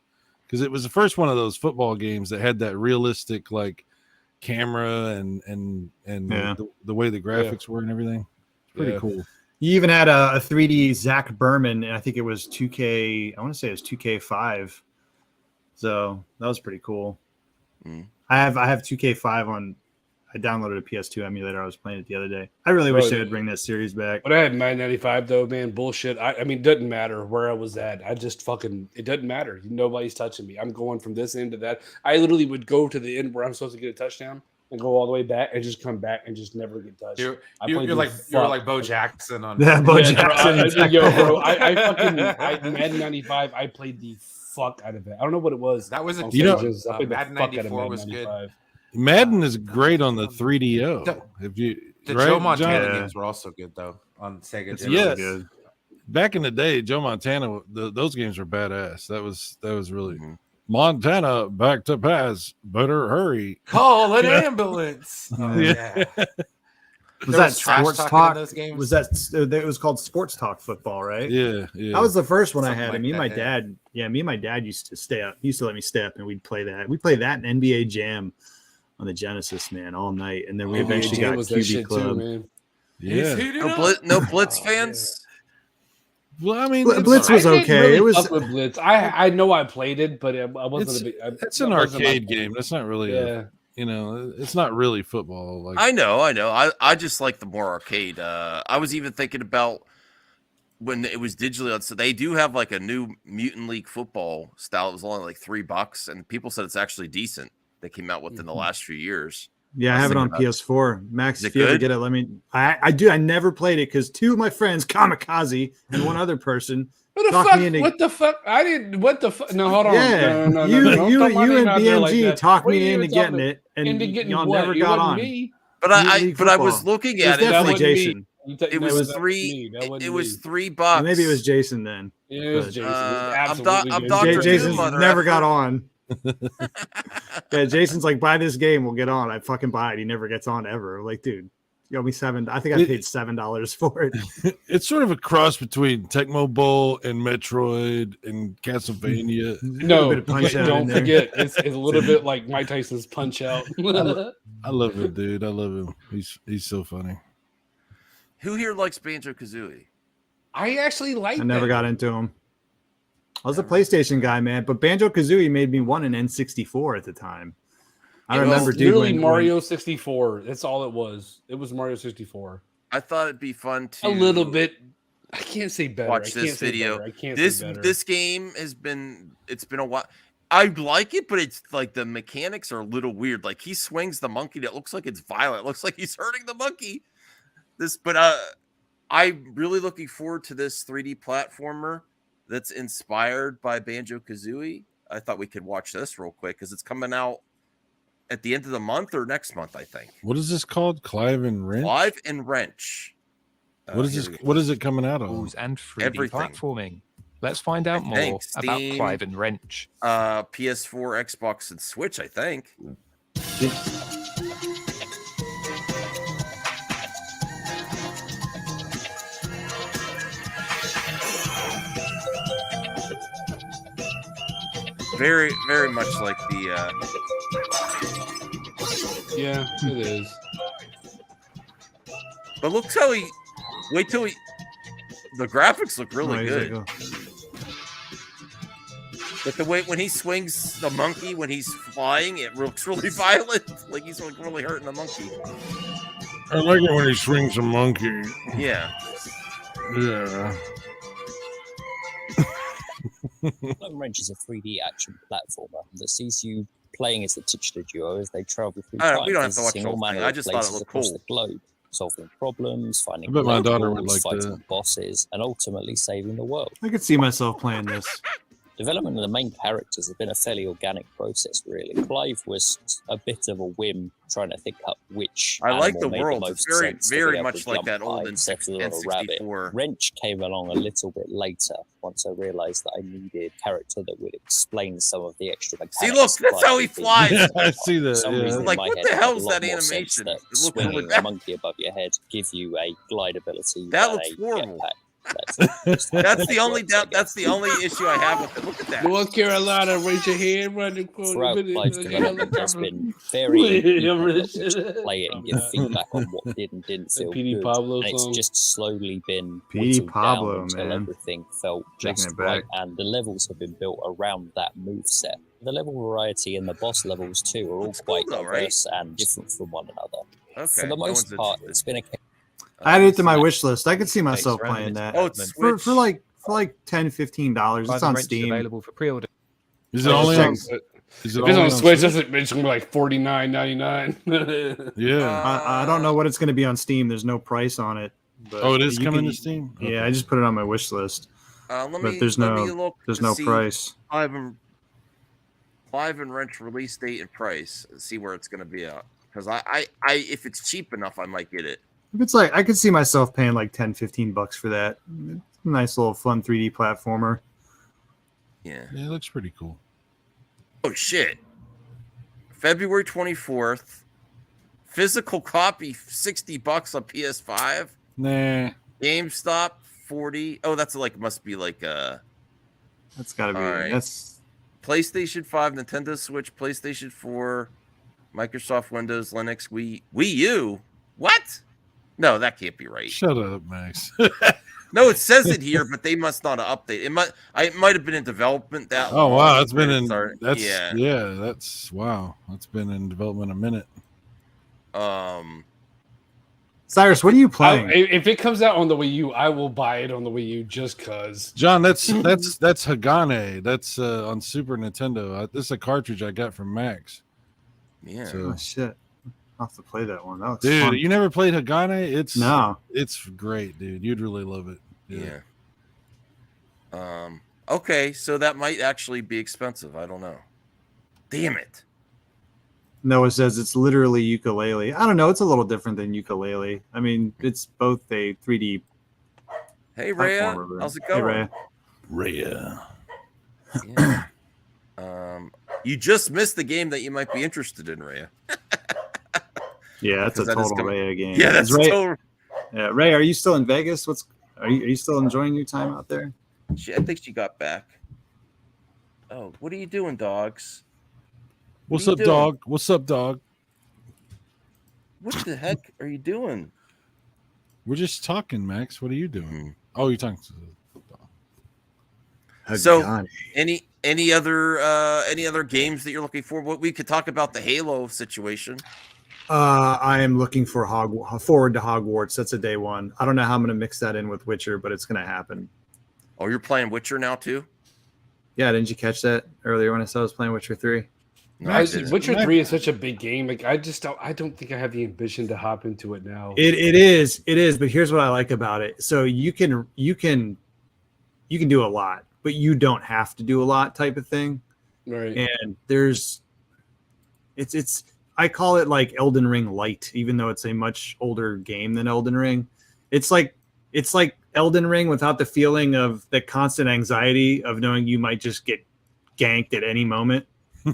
Because it was the first one of those football games that had that realistic like camera and Yeah. the way the graphics were and everything. It's pretty Yeah. cool. You even had a 3D Zach Berman, and I think it was 2K. I want to say it was 2K5. So that was pretty cool. Mm. I have 2K5 on. I downloaded a PS2 emulator. I was playing it the other day. I really wish they would bring that series back. When I had Madden 95 though, man, bullshit. I mean, it doesn't matter where I was at. I just it doesn't matter. Nobody's touching me. I'm going from this end to that. I literally would go to the end where I'm supposed to get a touchdown and go all the way back and just come back and just never get touched. you're played like the you're fuck- like Bo Jackson on. Yeah, Bo Yeah, bro, Jackson. yo, bro, I Madden 95. I played the fuck out of it. I don't know what it was. That was a on You know, stages. I played the Madden fuck out of 94 Madden was good. 95. Madden is great on the 3DO. The- If you The right, Joe Montana John? games were also good though on Sega. It's Genesis. Yes. good. Back in the day, Joe Montana, those games were badass. That was really Mhm. Montana back to pass. Better hurry. Call an ambulance. Oh, Yeah. yeah. Was There that was trash Sports talking in Talk? those games? Was that? It was called Sports Talk Football, right? Yeah, That was the first one I Something had. like And me and my that, dad, me and my dad used to stay up. He used to let me stay up, and we'd play that. We played that in NBA Jam on the Genesis, man, all night. And then we NBA eventually Jam got was that QB shit Club. too, man. yeah. No Blitz fans. Well, I mean, Blitz was I didn't okay. really It was- fuck with Blitz. I know I played it, but I wasn't It's- a big. it's an arcade game. That's not really, Yeah. it's not really football. Like I know. I just like the more arcade. I was even thinking about when it was digitally on. So they do have like a new Mutant League football style. It was only like $3, and people said it's actually decent. They came out within the last few years. Yeah, I have it on thinking about PS4. Max, Is it if you ever good? get it, let me. I do. I never played it because two of my friends, Kamikaze, and one other person. What the Talk fuck? me into- What the fuck? I didn't. What the fuck? No, hold on. Yeah, No, you don't throw my and name out there like BMG that. talked What are me you into even talking getting about? it, and Into getting y'all what? never It got wasn't on. me. But Mutant I League was football. looking It was at it. definitely Like, Jason. it was That wasn't three. me. That wasn't It was me. $3. Maybe it was Jason then. It was but- Jason. It was I'm absolutely Dr. Jason. Doom Jason's Mother never got effer. on. Yeah, Jason's like, buy this game, we'll get on. I fucking buy it. He never gets on ever. I'm like, dude, you owe me $7. I think I paid $7 for it. it's sort of a cross between Tecmo Bowl and Metroid and Castlevania. No, bit of Punch Out in don't there. forget. It's a little bit like Mike Tyson's Punch Out. I love it, dude. I love him. He's so funny. Who here likes Banjo Kazooie? I actually like. I never got into him. I was a PlayStation guy, man, but Banjo Kazooie made me want an N64 at the time. I remember, dude, literally when Mario 64. That's all it was. It was Mario 64. I thought it'd be fun to A little bit. I can't say better. watch I can't this say video. better. I can't This say better. this game has been a while. I like it, but it's like the mechanics are a little weird. Like he swings the monkey that looks like it's violent. It looks like he's hurting the monkey. I'm really looking forward to this 3D platformer that's inspired by Banjo-Kazooie. I thought we could watch this real quick because it's coming out at the end of the month or next month, I think. What is this called? Clive and Wrench? Live and Wrench. What is this? What is it coming out of? And 3D Everything. platforming. Let's find out more think about Steam, Clive and Wrench. PS4, Xbox, and Switch, I think. Very, very much like the Yeah, it is. but look how he wait till he the graphics look really good. But the way when he swings the monkey when he's flying, it looks really violent. Like he's like really hurting the monkey. I like it when he swings a monkey. Yeah. Yeah. Clive and Wrench is a 3D action platformer that sees you playing as the titular duo as they travel through I time, don't- we don't have to watch visiting the all whole thing. manner I of just thought it places looked across cool. the globe, solving problems, finding I bet my daughter would collectibles, like fighting that. bosses, and ultimately saving the world. I could see myself playing this. Development of the main characters has been a fairly organic process, really. Clive was a bit of a whim, trying to think up which I like animal the made world. most It's very, sense to be very able much to like jump that high old and settle on a rabbit. N64. Wrench came along a little bit later once I realised that I needed a character that would explain some of the extra mechanics. See, look, that's how he flies. Yeah, I see For that. some Yeah. reason in Like, my what head, the it hell made is a lot that more sense animation? that It looked really swinging a bad. monkey above your head give you a glide ability. That than looks a horrible. jetpack. That's the only that's the only issue I have with it. Look at that. North Carolina, raise your hand, run the Throughout Clive's development, there's been varying viewpoints on which to play it and give feedback on what did and didn't feel P.D. good. Pablo And it's song. just slowly been P.D. whittled Pablo, down until man. everything felt Taking just it back. right, and the levels have been built around that move set. The level variety and the boss levels too are all Looks cool quite though, right? diverse and different from one another. Okay. For the no most one's part, interested. it's been a I added it to my wish list. I could see myself Thanks, playing that. Oh, it's for Switch. like $10, $15. Clive It's and on Wrench is Steam. available for pre-order. Is it Oh, only on? thanks. Is it If it's only on on Switch, it's gonna be like $49.99. Yeah. I don't know what it's going to be on Steam. There's no price on it. But Oh, it is you coming can- to Steam. Yeah, I just put it on my wish list. Let But me, there's let no- me look There's to no see price. Clive and Wrench release date and price. See where it's going to be at. Because I, if it's cheap enough, I might get it. If it's like, I could see myself paying like $10, $15 for that. Nice little fun 3D platformer. Yeah. Yeah, it looks pretty cool. Oh shit! February 24th. Physical copy $60 on PS5. Nah. GameStop 40. Oh, that's like must be like That's got to be. All right. That's PlayStation 5, Nintendo Switch, PlayStation 4, Microsoft Windows, Linux, Wii U. What? No, that can't be right. Shut up, Max. No, it says it here, but they must not have updated. It might have been in development that. Oh wow, long that's been before it in. started. That's yeah. That's wow. That's been in development a minute. Cyrus. What are you playing? If it comes out on the Wii U, I will buy it on the Wii U just cause. John, that's Hagane. That's on Super Nintendo. This is a cartridge I got from Max. Yeah. Oh So, shit! I'll have to play that one. That looks dude, fun. you never played Hagane? It's No. great, dude. You'd really love it. Yeah. Okay, so that might actually be expensive. I don't know. Damn it. Noah says it's literally ukulele. I don't know. It's a little different than ukulele. I mean, it's both a 3D Hey Rhea, platformer. but- how's it Hey, going? Rhea. Rhea. Yeah. You just missed the game that you might be interested in, Rhea. Yeah, that's a Because that is total gonna- Rhea game. Yeah, that's Is Ray, total. Ray, are you still in Vegas? Are you still enjoying your time out there? I think she got back. Oh, what are you doing, dogs? What's are you up, doing? dog? What's up, dog? What the heck are you doing? We're just talking, Max. What are you doing? Hmm. Oh, you're talking to the dog. So, Any other games that you're looking for? What we could talk about the Halo situation. I am looking for forward to Hogwarts. That's a day one. I don't know how I'm going to mix that in with Witcher, but it's going to happen. Oh, you're playing Witcher now too? Yeah, didn't you catch that earlier when I said I was playing Witcher 3? No, Witcher 3 is such a big game. Like I don't think I have the ambition to hop into it now. It is, but here's what I like about it. So you can do a lot, but you don't have to do a lot type of thing. Right. And it's I call it like Elden Ring light, even though it's a much older game than Elden Ring. It's like Elden Ring without the feeling of the constant anxiety of knowing you might just get ganked at any moment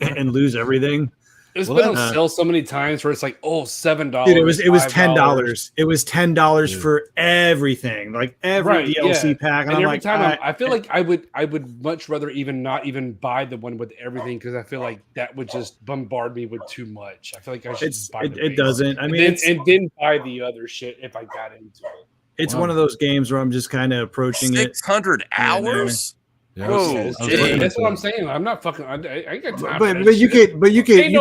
and lose everything. It's been on sale so many times where it's like, $7. Dude, it was $10. $5. It was $10 for everything, like every DLC pack. And every time I feel like I would much rather not even buy the one with everything, because I feel like that would just bombard me with too much. I feel like I should buy it doesn't. I mean, and then buy the other shit if I got into it. It's one of those games where I'm just kind of approaching 600 hours. Whoa, that's what I'm saying. I'm not fucking. I got time. But you could beat the game.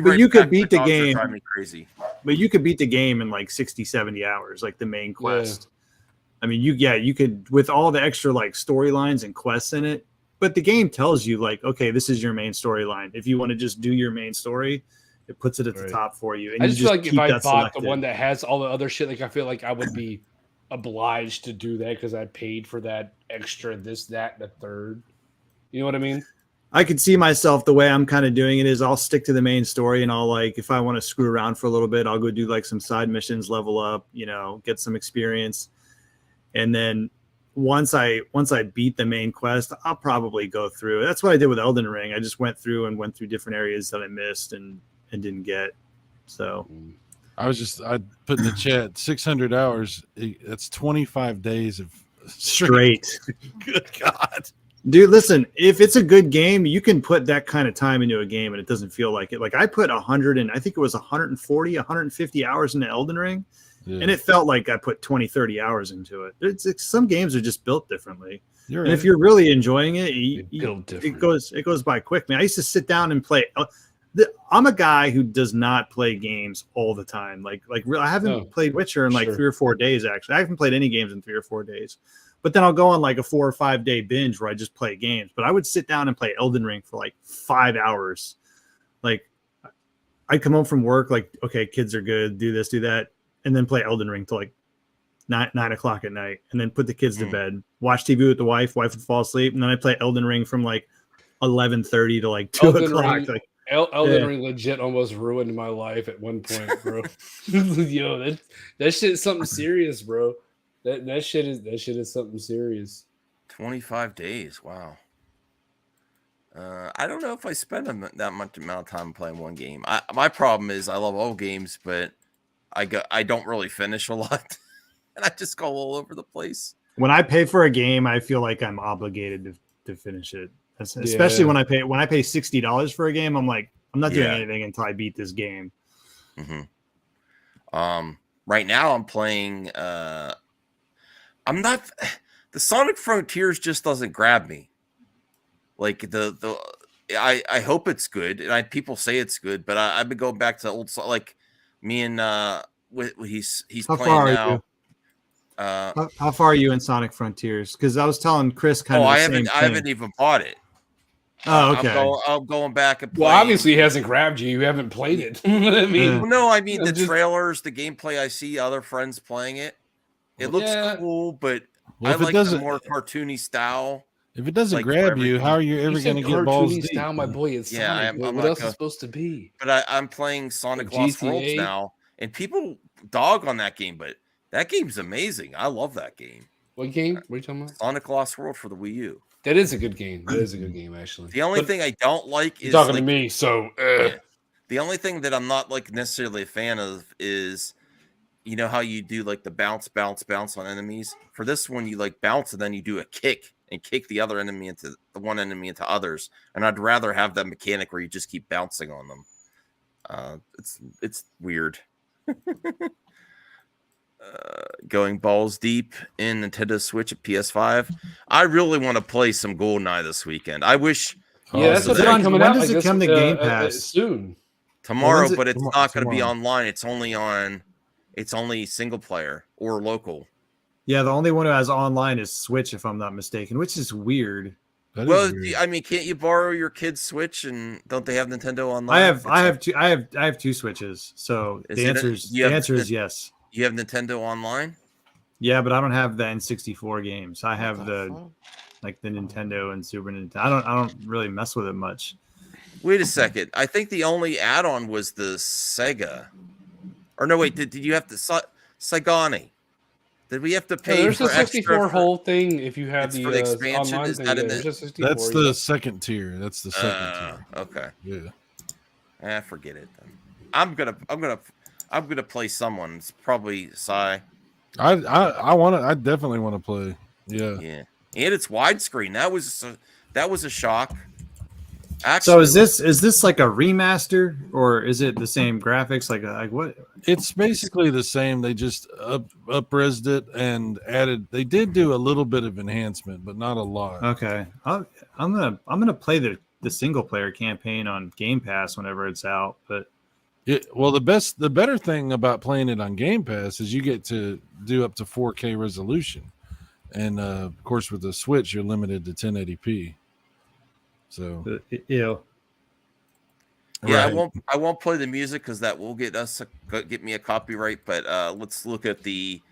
But you could beat the game. Crazy. But you could beat the game in like 60, 70 hours, like the main quest. Yeah. I mean, you could, with all the extra like storylines and quests in it. But the game tells you like, okay, this is your main storyline. If you want to just do your main story, it puts it at the top for you. And I just feel like if I bought selected. the one that has all the other shit, like I feel like I would be obliged to do that because I paid for that extra this, that, and the third. You know what I mean? I could see myself the way I'm kind of doing it is I'll stick to the main story, and I'll like, if I want to screw around for a little bit, I'll go do like some side missions, level up, get some experience. And then once I beat the main quest, I'll probably go through. That's what I did with Elden Ring. I just went through different areas that I missed and didn't get. So I put in the chat 600 hours. That's 25 days of straight. Good God. Dude, listen, if it's a good game, you can put that kind of time into a game and it doesn't feel like it. Like I put 140, 150 hours into Elden Ring, and it felt like I put 20, 30 hours into it. It's some games are just built differently. And if you're really enjoying it, it goes by quick. Man, I used to sit down and play. I'm a guy who does not play games all the time. Like I haven't played Witcher in like 3 or 4 days. Actually, I haven't played any games in 3 or 4 days. But then I'll go on like a 4 or 5 day binge where I just play games. But I would sit down and play Elden Ring for like 5 hours. Like I'd come home from work, like, okay, kids are good, do this, do that, and then play Elden Ring till like 9 o'clock at night, and then put the kids to bed, watch TV with the wife would fall asleep, and then I play Elden Ring from like 11:30 to like 2 o'clock. Like Elden Ring legit almost ruined my life at one point, bro. Yo, that shit is something serious, bro. That shit is something serious. 25 days, wow. I don't know if I spend that much amount of time playing one game. My problem is I love all games, but I don't really finish a lot, and I just go all over the place. When I pay for a game, I feel like I'm obligated to finish it. Especially when I pay $60 for a game, I'm like, I'm not doing anything until I beat this game. Mm-hmm. Right now I'm playing. I'm not. The Sonic Frontiers just doesn't grab me. Like I hope it's good, and people say it's good, but I've been going back to old, like me and he's how playing far now. How far are you in Sonic Frontiers? Because I was telling Chris I haven't even bought it. Oh, okay. I'm going back and playing. Well, obviously, it hasn't grabbed you. You haven't played it. I mean, well, no, I mean the trailers, the gameplay. I see other friends playing it. It looks cool, but I like the more cartoony style. If it doesn't grab you, how are you ever going to get balls deep? Style, my boy, it's Sonic. What else is supposed to be? But I'm playing Sonic Lost Worlds now, and people dog on that game, but that game's amazing. I love that game. What game? What are you talking about? Sonic Lost World for the Wii U. That is a good game. That is a good game, actually. The only thing I don't like is talking to me. So the only thing that I'm not like necessarily a fan of is, you know how you do like the bounce on enemies. For this one, you like bounce and then you do a kick and kick the other enemy into the one enemy into others. And I'd rather have that mechanic where you just keep bouncing on them. It's weird. going balls deep in Nintendo Switch at PS5. I really want to play some GoldenEye this weekend. I wish. Yeah, that's Is it what's on- coming when out. does I it guess, come to Game Pass? soon? Tomorrow, when's it- but it's Tomorrow- not going to be tomorrow. online. It's only single player or local. Yeah, the only one who has online is Switch, if I'm not mistaken, which is weird. That is Well, weird. I mean, can't you borrow your kid's Switch and don't they have Nintendo online? I have two Switches, so Is the it a- answer is yes. You have Nintendo online? Yeah, but I don't have the N64 games. I have the Nintendo and Super Nintendo. I don't really mess with it much. Wait a second. I think the only add-on was the Sega. Or no, wait. Did you have to Saigani? Did we have to pay There's for a 64 extra whole thing if you have It's the, for the expansion? online Is thing. that in Yeah, the- there's a 64, That's yeah. the second tier. That's the second tier. Okay. Yeah. Forget it then. I'm gonna play someone. It's probably Psy. I definitely want to play. Yeah. Yeah. And it's widescreen. That was a shock. So Actually, is this like a remaster, or is it the same graphics? Like what? It's basically the same. They just up-resed it and added. They did do a little bit of enhancement, but not a lot. Okay, I'm gonna play the single player campaign on Game Pass whenever it's out. But The better thing about playing it on Game Pass is you get to do up to 4K resolution, and of course with the Switch you're limited to 1080p. So yeah, right. I won't play the music because that will get me a copyright. But let's look at the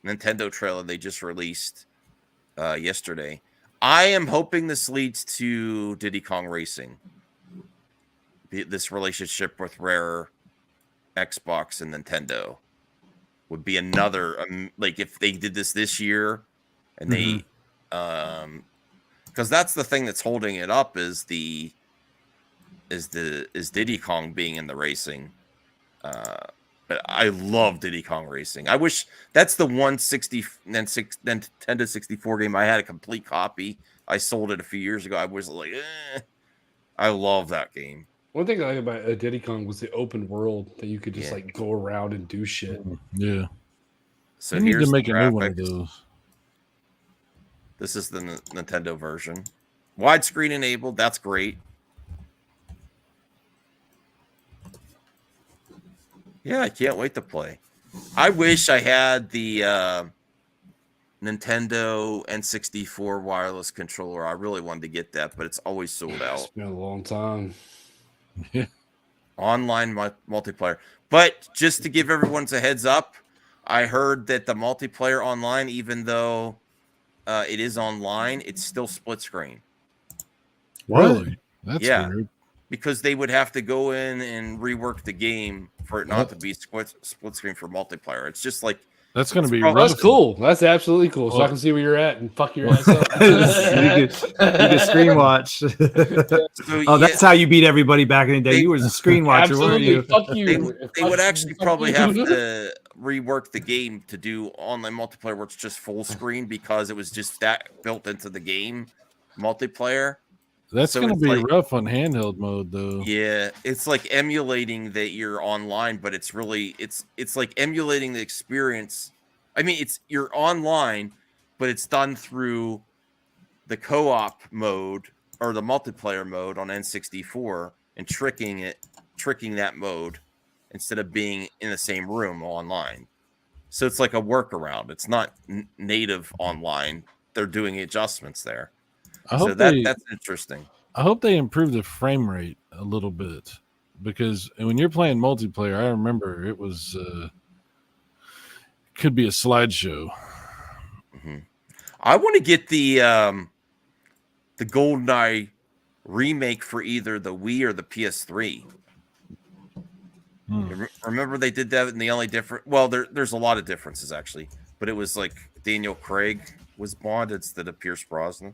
Nintendo trailer they just released yesterday. I am hoping this leads to Diddy Kong Racing. This relationship with Rare, Xbox, and Nintendo would be another like if they did this year, and they because that's the thing that's holding it up is Diddy Kong being in the racing. But I love Diddy Kong Racing. I wish that's the Nintendo 64 game. I had a complete copy. I sold it a few years ago. I was like, I love that game. One thing I like about Diddy Kong was the open world that you could just like go around and do shit. Yeah. So You need here's to make the a new one of graphics. those. This is the Nintendo version. Widescreen enabled. That's great. Yeah, I can't wait to play. I wish I had the Nintendo N64 wireless controller. I really wanted to get that, but it's always sold out. It's been a long time. Yeah. Online multiplayer. But just to give everyone a heads up, I heard that the multiplayer online, even though it is online, it's still split screen. Really? That's Yeah. weird. Because they would have to go in and rework the game for it not to be split screen for multiplayer. It's just like That's going to be That's rough. cool. That's absolutely cool. So I can see where you're at and fuck your ass up. you can screen watch. So, That's how you beat everybody back in the day. You was a screen watcher, weren't Absolutely. you? Fuck they, you. they would actually probably have to rework the game to do online multiplayer where it's just full screen because it was just that built into the game multiplayer. That's So going to it's be like- rough on handheld mode, though. Yeah, it's like emulating that you're online, but it's really it's like emulating the experience. I mean, you're online, but it's done through the co-op mode or the multiplayer mode on N64 and tricking that mode instead of being in the same room online. So it's like a workaround. It's not native online. They're doing adjustments there. I So hope that's interesting. I hope they improve the frame rate a little bit because when you're playing multiplayer, I remember it was could be a slideshow. I want to get the GoldenEye remake for either the Wii or the PS3. Remember they did that, and the only different. Well, there's a lot of differences actually, but it was like Daniel Craig was Bond instead of Pierce Brosnan.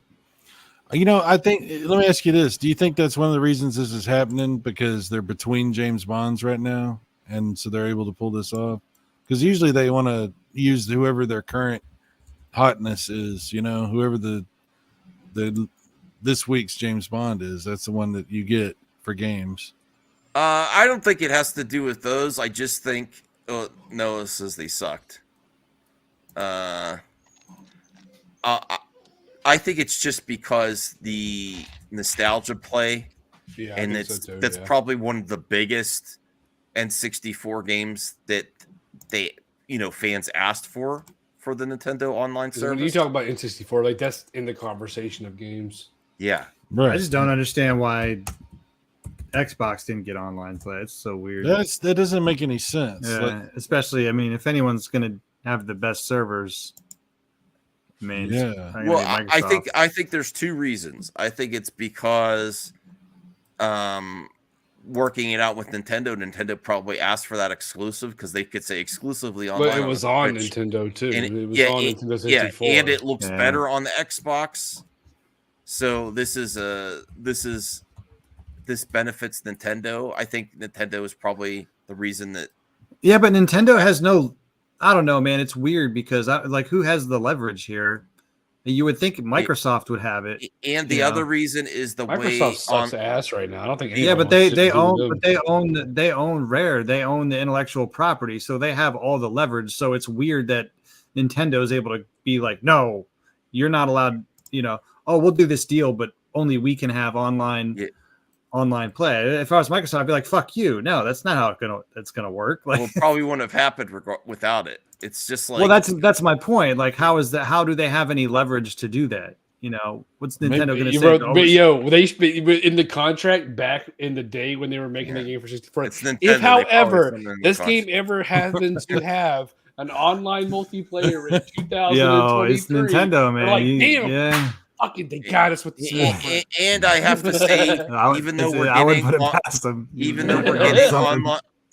You know, I think. Let me ask you this: do you think that's one of the reasons this is happening because they're between James Bonds right now, and so they're able to pull this off? Because usually they want to use whoever their current hotness is. You know, whoever the this week's James Bond is. That's the one that you get for games. I don't think it has to do with those. I just think Noah says they sucked. I think it's just because the nostalgia play, Yeah, and that's probably one of the biggest N64 games that they fans asked for the Nintendo Online service. When you talk about N64, like that's in the conversation of games. Yeah, right. I just don't understand why Xbox didn't get online play. It's so weird. That doesn't make any sense. Yeah, Like, especially, I mean, if anyone's going to have the best servers, I mean, Yeah. it's not gonna well, be I Microsoft. think there's two reasons. I think it's because working it out with Nintendo probably asked for that exclusive because they could say exclusively online. But it was on Switch. Nintendo too. And It was on Nintendo 64. Yeah, and it looks Yeah. better on the Xbox. So this benefits Nintendo. I think Nintendo is probably the reason that. Yeah, but Nintendo has no. I don't know, man. It's weird because who has the leverage here? You would think Microsoft would have it. And the other reason is the Microsoft way sucks ass right now. I don't think. Yeah, anyone but they wants shit to do own with them. they own Rare. They own the intellectual property, so they have all the leverage. So it's weird that Nintendo is able to be like, no, you're not allowed. Oh, we'll do this deal, but only we can have online play. If I was Microsoft, I'd be like, fuck you. No, that's not how that's gonna work. Like, well, probably wouldn't have happened without it. It's just like, well, that's my point. Like, how do they have any leverage to do that? What's Nintendo going to say? But in the contract back in the day when they were making the game for 64, It's Nintendo, if they however probably put it in the this contract. game ever happens to have an online multiplayer in 2023, Yo, it's Nintendo, man. we're like, damn, fucking, they got us with the small print. And I have to say, even though we're I would getting put it past them. even though we're getting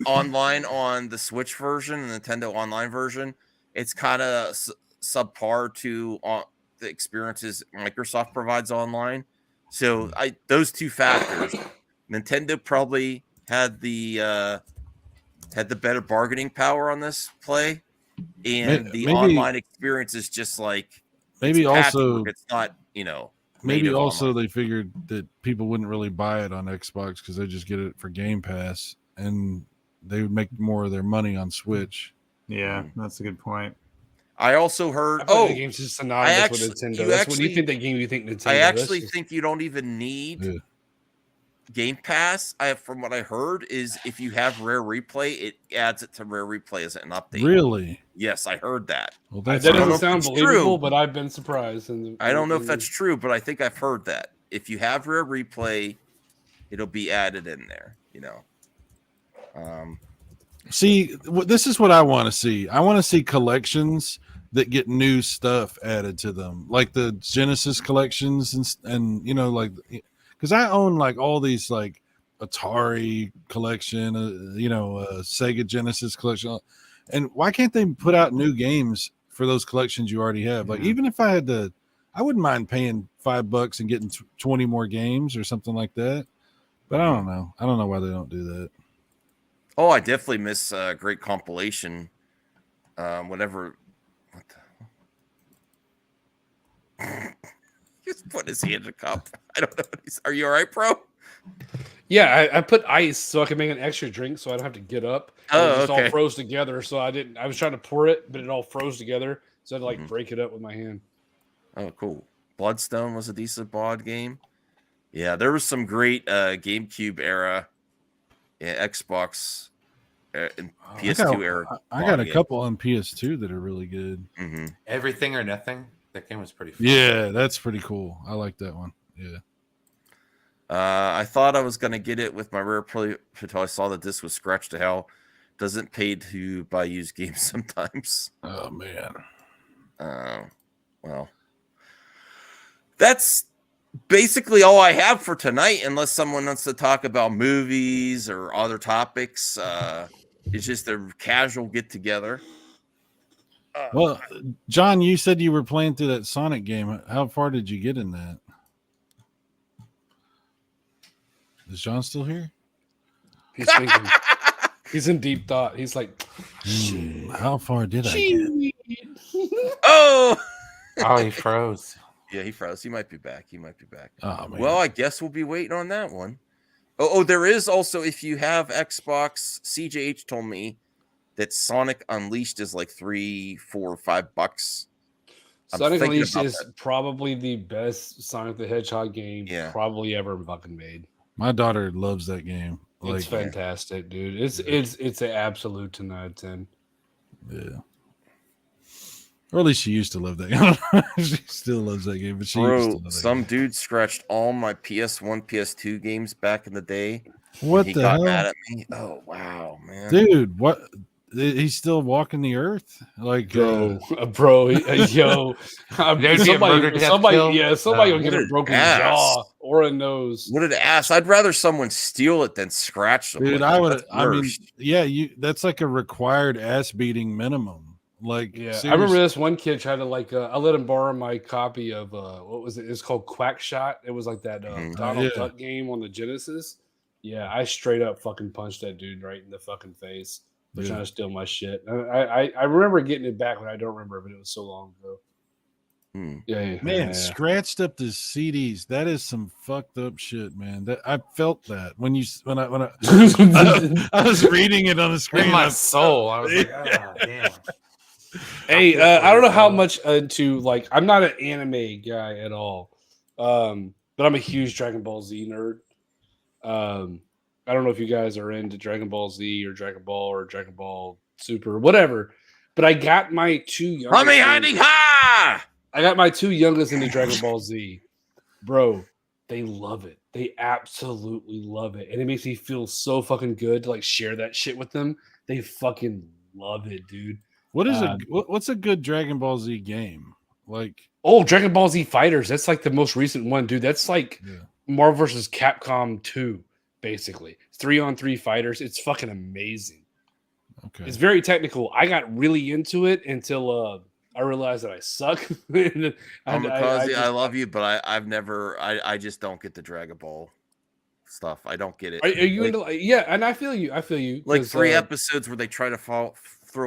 online on the Switch version, the Nintendo Online version, it's kind of subpar to the experiences Microsoft provides online. So those two factors, Nintendo probably had the better bargaining power on this play, and the online experience is just like maybe also it's not maybe also online. They figured that people wouldn't really buy it on Xbox because they just get it for Game Pass, and they would make more of their money on Switch. Yeah, that's a good point. I also heard. The game's just synonymous with Nintendo. What do you think that game? You think Nintendo? I actually think you don't even need Game Pass. From what I heard, is if you have Rare Replay, it adds it to Rare Replay as an update. Really? Yes, I heard that. Well, that doesn't sound believable, but I've been surprised. I don't know if that's true, but I think I've heard that if you have Rare Replay, it'll be added in there. See, this is what I want to see. I want to see collections that get new stuff added to them, like the Genesis collections and like, because I own like all these like Atari collection, Sega Genesis collection, and why can't they put out new games for those collections you already have? Like, even if I had to, I wouldn't mind paying $5 and getting 20 more games or something like that. But I don't know. I don't know why they don't do that. Oh, I definitely miss great compilation. Whatever. What the? Just put his hand in a cup. I don't know. Are you all right, bro? Yeah, I put ice so I can make an extra drink, so I don't have to get up. Oh, it just okay. all froze together, so I didn't. I was trying to pour it, but it all froze together, so I had to break it up with my hand. Oh, cool. Bloodstone was a decent bod game. Yeah, there was some great GameCube era, Xbox, and PS2 era. I got a couple on PS2 that are really good. Mm-hmm. Everything or Nothing. That game was pretty fun. Yeah, that's pretty cool. I like that one. Yeah. I thought I was gonna get it with my Rare Play until I saw that this was scratched to hell. Doesn't pay to buy used games sometimes. Oh man. Well, that's basically all I have for tonight. Unless someone wants to talk about movies or other topics, it's just a casual get together. Well, John, you said you were playing through that Sonic game. How far did you get in that? Is John still here? He's thinking. He's in deep thought. He's like, how far did I get? Oh, he froze. Yeah, he froze. He might be back. Oh, man. Well, I guess we'll be waiting on that one. Oh, there is also, if you have Xbox, CJH told me that Sonic Unleashed is like $3, $4, $5. Sonic Unleashed is probably the best Sonic the Hedgehog game probably ever fucking made. My daughter loves that game. It's fantastic, dude. It's an absolute 10 out of 10. Yeah. Or at least she used to love that game. She still loves that game, but she used to love that some game. dude scratched all my PS1, PS2 games back in the day. What he the got hell? mad at me. Oh wow, man. Dude, what? He's still walking the earth? Like, yo, Somebody will get a broken jaw or a nose. What an ass! I'd rather someone steal it than scratch them. Dude, like, I would. I mean, yeah, that's like a required ass beating minimum. Like, yeah, seriously. I remember this one kid tried to I let him borrow my copy of what was it? It's called Quack Shot. It was like that Donald Duck game on the Genesis. Yeah, I straight up fucking punched that dude right in the fucking face. They're trying to steal my shit. I remember getting it back, but I don't remember, but it was so long ago. Man, scratched up the CDs. That is some fucked up shit, man. That I felt that when I was reading it on the screen. In my soul, I was like, oh, damn. Hey, I don't know how much into I'm not an anime guy at all, but I'm a huge Dragon Ball Z nerd. I don't know if you guys are into Dragon Ball Z or Dragon Ball Super or whatever, but I got my two youngest. I got my two youngest into Dragon Ball Z, bro. They love it. They absolutely love it, and it makes me feel so fucking good to share that shit with them. They fucking love it, dude. What's a good Dragon Ball Z game? Dragon Ball Z Fighters. That's the most recent one, dude. That's Marvel vs. Capcom 2, basically. 3-on-3 fighters. It's fucking amazing. Okay. It's very technical. I got really into it until I realized that I suck. I love you, but I just don't get the Dragon Ball stuff. I don't get it. Are you into and I feel you. 3 episodes where they try to throw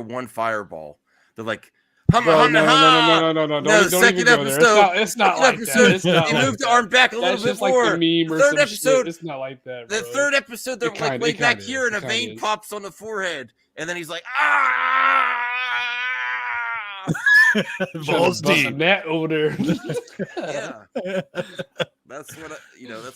one fireball. They're like, no. The second episode, it's not like that. They moved the arm back a little bit more. The third episode, it's not like that. The third episode, they're way back here, and a vein pops on the forehead, and then he's like, ah. Balls deep. That over there. Yeah. That's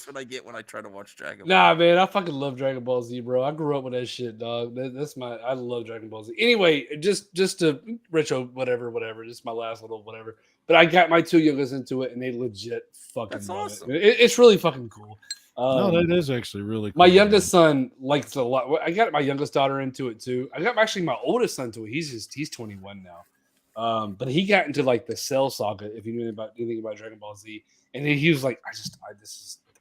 what I get when I try to watch Dragon Ball. Nah, man, I fucking love Dragon Ball Z, bro. I grew up with that shit, dog. I love Dragon Ball Z. Anyway, just to Richo, whatever. Just my last little whatever. But I got my two youngest into it, and they legit fucking love awesome. it. It's really fucking cool. No, that is actually really cool. My youngest son likes it a lot. I got my youngest daughter into it too. I got actually my oldest son to it. He's 21 now. But he got into the Cell Saga, if you knew anything about Dragon Ball Z, and then he was like,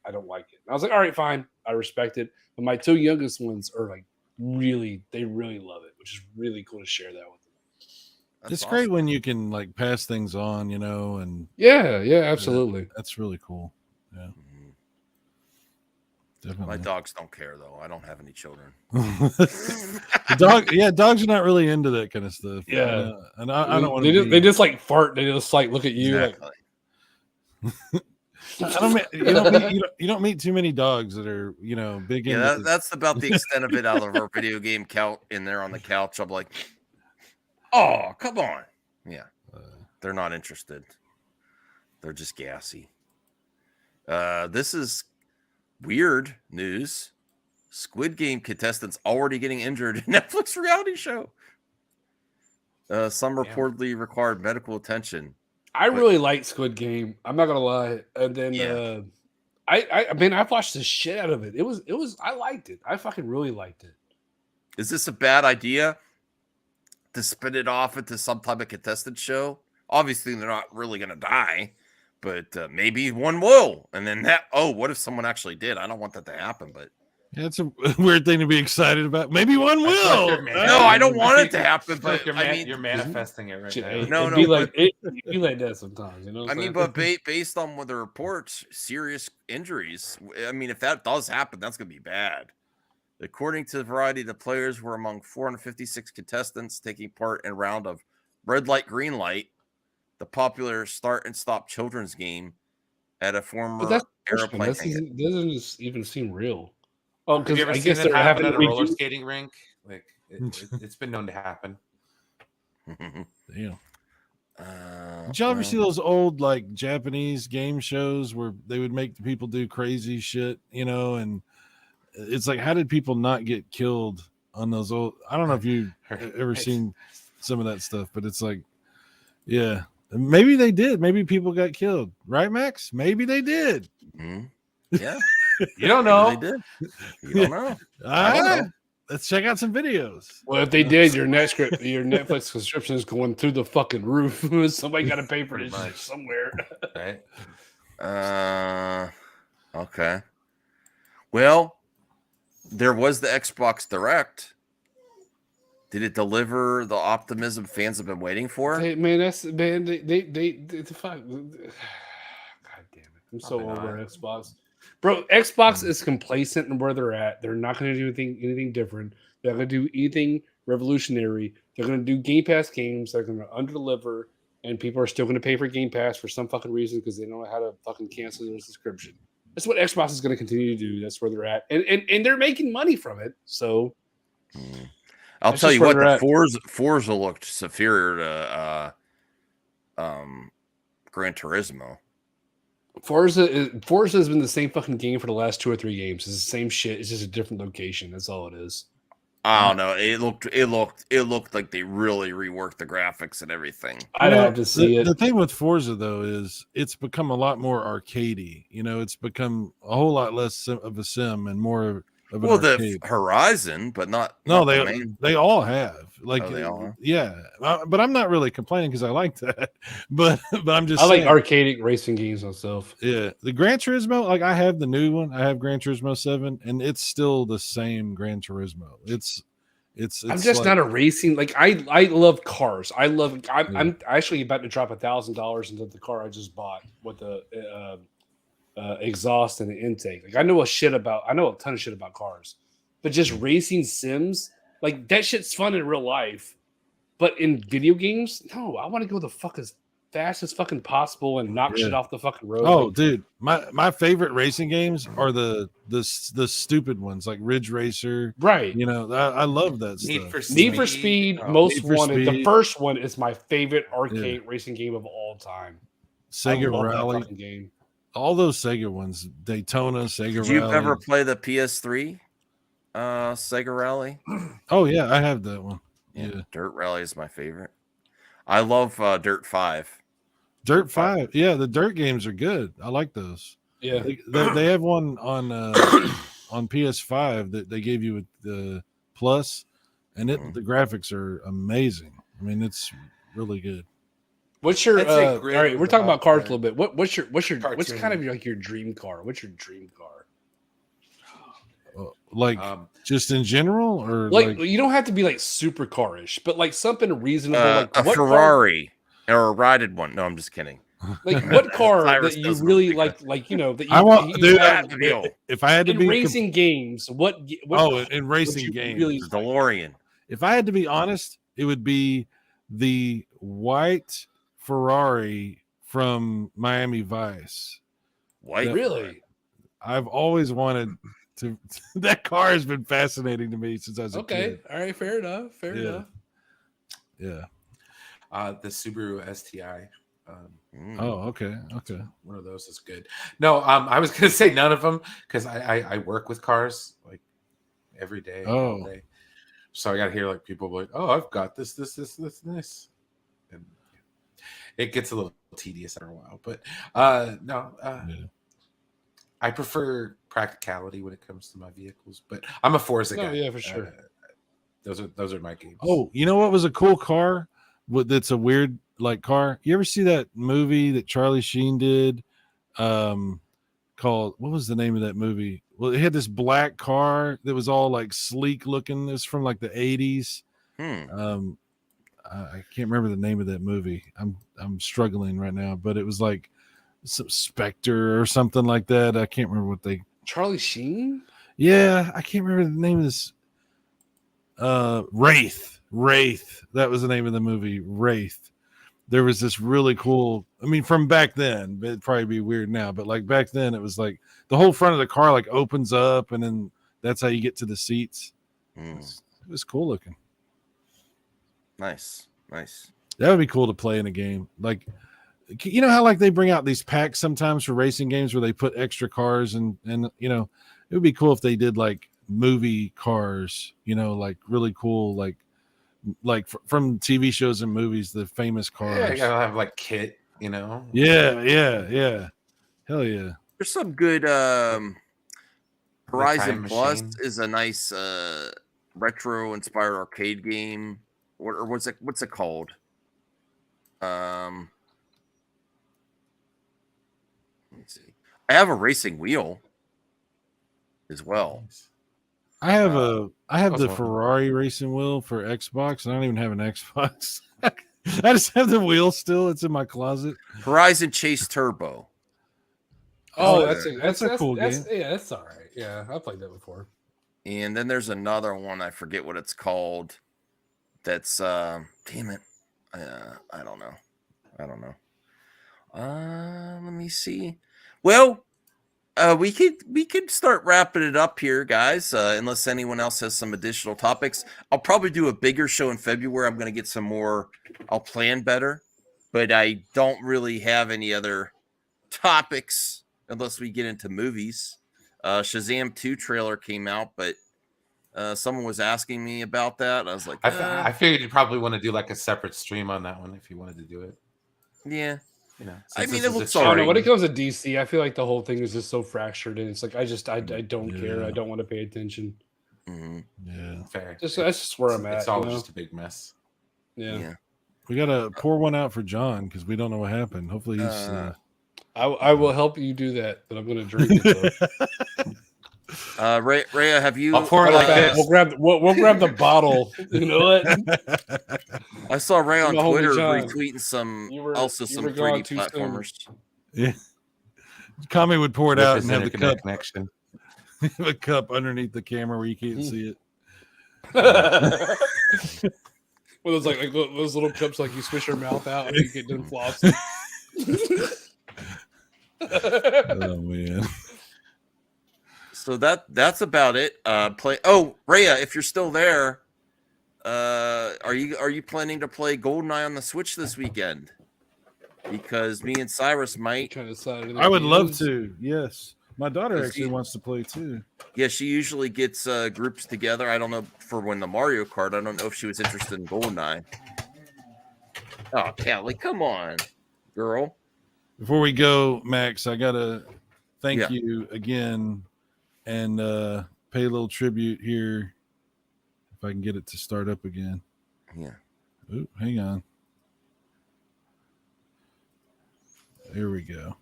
I don't like it. And I was like, all right, fine, I respect it. But my two youngest ones are they really love it, which is really cool to share that with them. It's great when you can pass things on, and yeah, absolutely. That's really cool. Yeah. Definitely. My dogs don't care though. I don't have any children. Dogs are not really into that kind of stuff. Yeah, and I don't want to. They just fart. They just look at you. Exactly. You don't meet too many dogs that are big. Yeah, that's about the extent of it out of our video game couch in there on the couch. I'm like, oh, come on. Yeah, they're not interested. They're just gassy. This is weird news. Squid Game contestants already getting injured in Netflix reality show. Some reportedly required medical attention. I really liked Squid Game. I'm not gonna lie. And then I've watched the shit out of it. It was I liked it. I fucking really liked it. Is this a bad idea to spin it off into some type of contestant show? Obviously, they're not really gonna die, but maybe one will. And then what if someone actually did? I don't want that to happen, but it's a weird thing to be excited about. Maybe one will. No, I don't want it to happen, but you're manifesting it right now. No, it be like that sometimes, but based on the reports, serious injuries. I mean, if that does happen, that's gonna be bad. According to Variety, the players were among 456 contestants taking part in a round of Red Light, Green Light, the popular start and stop children's game at a former airplane. That doesn't even seem real. Oh, have you ever seen it happen at a roller skating rink? Like it's been known to happen. Yeah. Did y'all ever see those old like Japanese game shows where they would make the people do crazy shit, you know? And it's like, how did people not get killed on those old? I don't know if you ever seen some of that stuff, but it's like, yeah, maybe they did. Maybe people got killed, right, Max? Maybe they did. Mm-hmm. Yeah, you don't know. Maybe they did. You don't know. I don't know. Let's check out some videos. Well, if they did, your Netflix subscription is going through the fucking roof. Somebody got to pay for this shit somewhere. Right. Okay. Well, there was the Xbox Direct. Did it deliver the optimism fans have been waiting for? Hey, man, they fuck. God damn it! I'm so over Xbox. Bro, Xbox is complacent in where they're at. They're not going to do anything different. They're not going to do anything revolutionary. They're going to do Game Pass games. They're going to underdeliver, and people are still going to pay for Game Pass for some fucking reason because they don't know how to fucking cancel their subscription. That's what Xbox is going to continue to do. That's where they're at, and they're making money from it. So, I'll tell you what, the Forza looked superior to Gran Turismo. Forza has been the same fucking game for the last 2 or 3 games. It's the same shit. It's just a different location. That's all it is. I don't know. It looked like they really reworked the graphics and everything. I'd have to see it. The thing with Forza though is it's become a lot more arcadey. You know, it's become a whole lot less of a sim and more of an arcade. The Horizon, but not. No, they all have. Like, they all have? Yeah, but I'm not really complaining because I like that. But I'm just. I like arcadic racing games myself. Yeah, the Gran Turismo, like I have the new one. I have Gran Turismo 7, and it's still the same Gran Turismo. It's I'm just like, not a racing. Like I love cars. I'm actually about to drop $1,000 into the car I just bought with the exhaust and the intake. Like I know a ton of shit about cars, but just racing sims, like that shit's fun in real life. But in video games, no, I want to go the fuck as fast as fucking possible and knock shit off the fucking road. Oh, dude, my favorite racing games are the stupid ones like Ridge Racer. Right. You know, I love that stuff. Need for Speed, Most Wanted. The first one is my favorite arcade racing game of all time. Sega Rally game. All those Sega ones, Daytona, Sega Rally. Did you ever play the PS3 Sega Rally? Oh yeah, I have that one. Yeah, Dirt Rally is my favorite. I love Dirt 5. Dirt 5, yeah, the Dirt games are good. I like those. Yeah, they have one on PS5 that they gave you with the Plus, and the graphics are amazing. I mean, it's really good. What's your all right? We're talking about cars a little bit. What's kind of like your dream car? What's your dream car? Like just in general, or like you don't have to be like super car-ish, but like something reasonable, like a Ferrari or a rotted one. No, I'm just kidding. Like what car that you really like you know that you, I want. Dude, if I had to be racing games, what in racing games, really DeLorean. If I had to be honest, it would be the white Ferrari from Miami Vice. White, really? I've always wanted to. That car has been fascinating to me since I was a kid. All right, fair enough. Yeah. The Subaru STI. Oh, okay. One of those is good. No, I was gonna say none of them because I work with cars like every day. Oh. All day. So I got to hear like people like, oh, I've got this, and it gets a little tedious after a while. But I prefer practicality when it comes to my vehicles. But I'm a Forza guy. Yeah, for sure. Those are my games. Oh, you know what was a cool car? That's a weird like car. You ever see that movie that Charlie Sheen did? Called, what was the name of that movie? Well, it had this black car that was all like sleek looking. It's from like the 80s. I can't remember the name of that movie. I'm struggling right now, but it was like some Spectre or something like that. I can't remember what they. Charlie Sheen? Yeah, I can't remember the name of this. Wraith. That was the name of the movie, Wraith. There was this really cool, I mean, from back then, it'd probably be weird now, but like back then, it was like the whole front of the car like opens up, and then that's how you get to the seats. It was cool looking. Nice. That would be cool to play in a game. Like, you know how like they bring out these packs sometimes for racing games where they put extra cars and you know, it would be cool if they did like movie cars, you know, like really cool, like from TV shows and movies, the famous cars. Yeah, you gotta have like kit, you know. Yeah. Hell yeah. There's some good Horizon Time Plus Machine. is a nice retro inspired arcade game. Or what's it called? Let me see. I have a racing wheel as well. I have the also- Ferrari racing wheel for Xbox, and I don't even have an Xbox. I just have the wheel still. It's in my closet. Horizon Chase Turbo. Oh, Oh, that's a cool game. Yeah, that's all right. Yeah, I played that before. And then there's another one, I forget what it's called. That's damn it. I don't know. Let me see. Well, we could start wrapping it up here, guys. Unless anyone else has some additional topics, I'll probably do a bigger show in February. I'm going to get some more. I'll plan better, but I don't really have any other topics unless we get into movies. Shazam 2 trailer came out, but someone was asking me about that. I was like, I figured you'd probably want to do like a separate stream on that one if you wanted to do it. yeah. You know, I since mean, this it is a looks I don't know. alright. When it comes to DC, I feel like the whole thing is just so fractured, and it's like I don't care. Yeah. I don't want to pay attention. Mhm. Yeah. fair. That's just where I'm at. It's all you know? just a big mess. Yeah. Yeah. We got to pour one out for John because we don't know what happened. Hopefully he's. I will help you do that, but I'm going to drink it. Though. Rhea, have you? I'll pour it like this. We'll grab the bottle. You know what? I saw Ray on My homie Twitter John. retweeting some You were some gone 3D too soon. platformers. Yeah. Kami would pour it out and have the Internet cup, connection. have a cup underneath the camera where you can't see it. Well, those like those little cups, like you swish your mouth out and you get done flossing. Oh man. So that's about it. Play. Oh, Rhea, if you're still there, are you planning to play GoldenEye on the Switch this weekend? Because me and Cyrus might. I would love to. Yes, my daughter actually wants to play too. Yeah, she usually gets groups together. I don't know for when the Mario Kart. I don't know if she was interested in GoldenEye. Oh, Kelly, come on, girl. Before we go, Max, I gotta thank Yeah. you again and pay a little tribute here. If I can get it to start up again. Yeah. Ooh, hang on. There we go.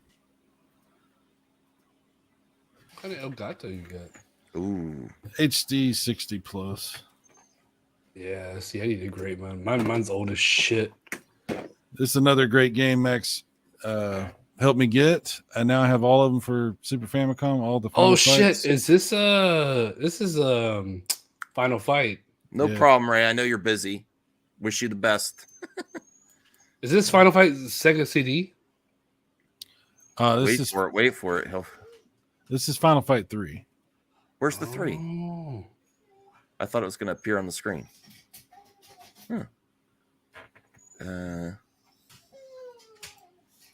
What kind of Elgato you got? Ooh. HD 60 plus. Yeah, see, I need a great one. Mine's old as shit. This is another great game, Max. Helped me get. I now have all of them for Super Famicom. All the Final Oh shit! Fights. Is this Final Fight? No Yeah. problem, Ray. I know you're busy. Wish you the best. Is this Final Fight Sega CD? This Wait for it. This is Final Fight 3. Where's the 3? Oh. I thought it was going to appear on the screen.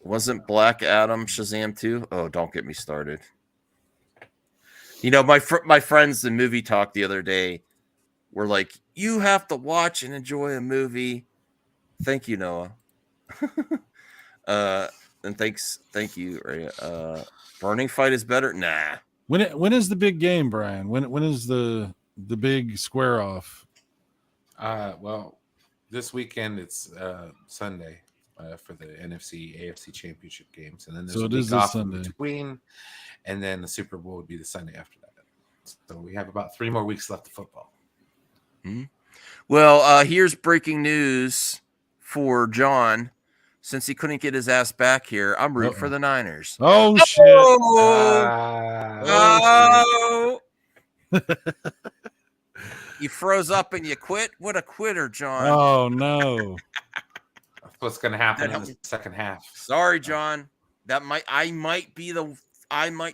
Wasn't Black Adam Shazam 2? Oh, don't get me started. You know, my friends in Movie Talk the other day were like, you have to watch and enjoy a movie. Thank you, Noah. And thank you, Ray. Burning Fight is better? Nah. When is the big game, Brian? When is the big square off? Well, this weekend it's Sunday for the NFC AFC Championship games, and then there's So a it week is this off in Sunday. between, and then the Super Bowl would be the Sunday after that. So we have about 3 more weeks left of football. Well, here's breaking news for John. Since he couldn't get his ass back here, I'm rooting for the Niners. Oh shit! Oh! You froze up and you quit? What a quitter, John. Oh no! That's what's going to happen in the second half. Sorry, John. I might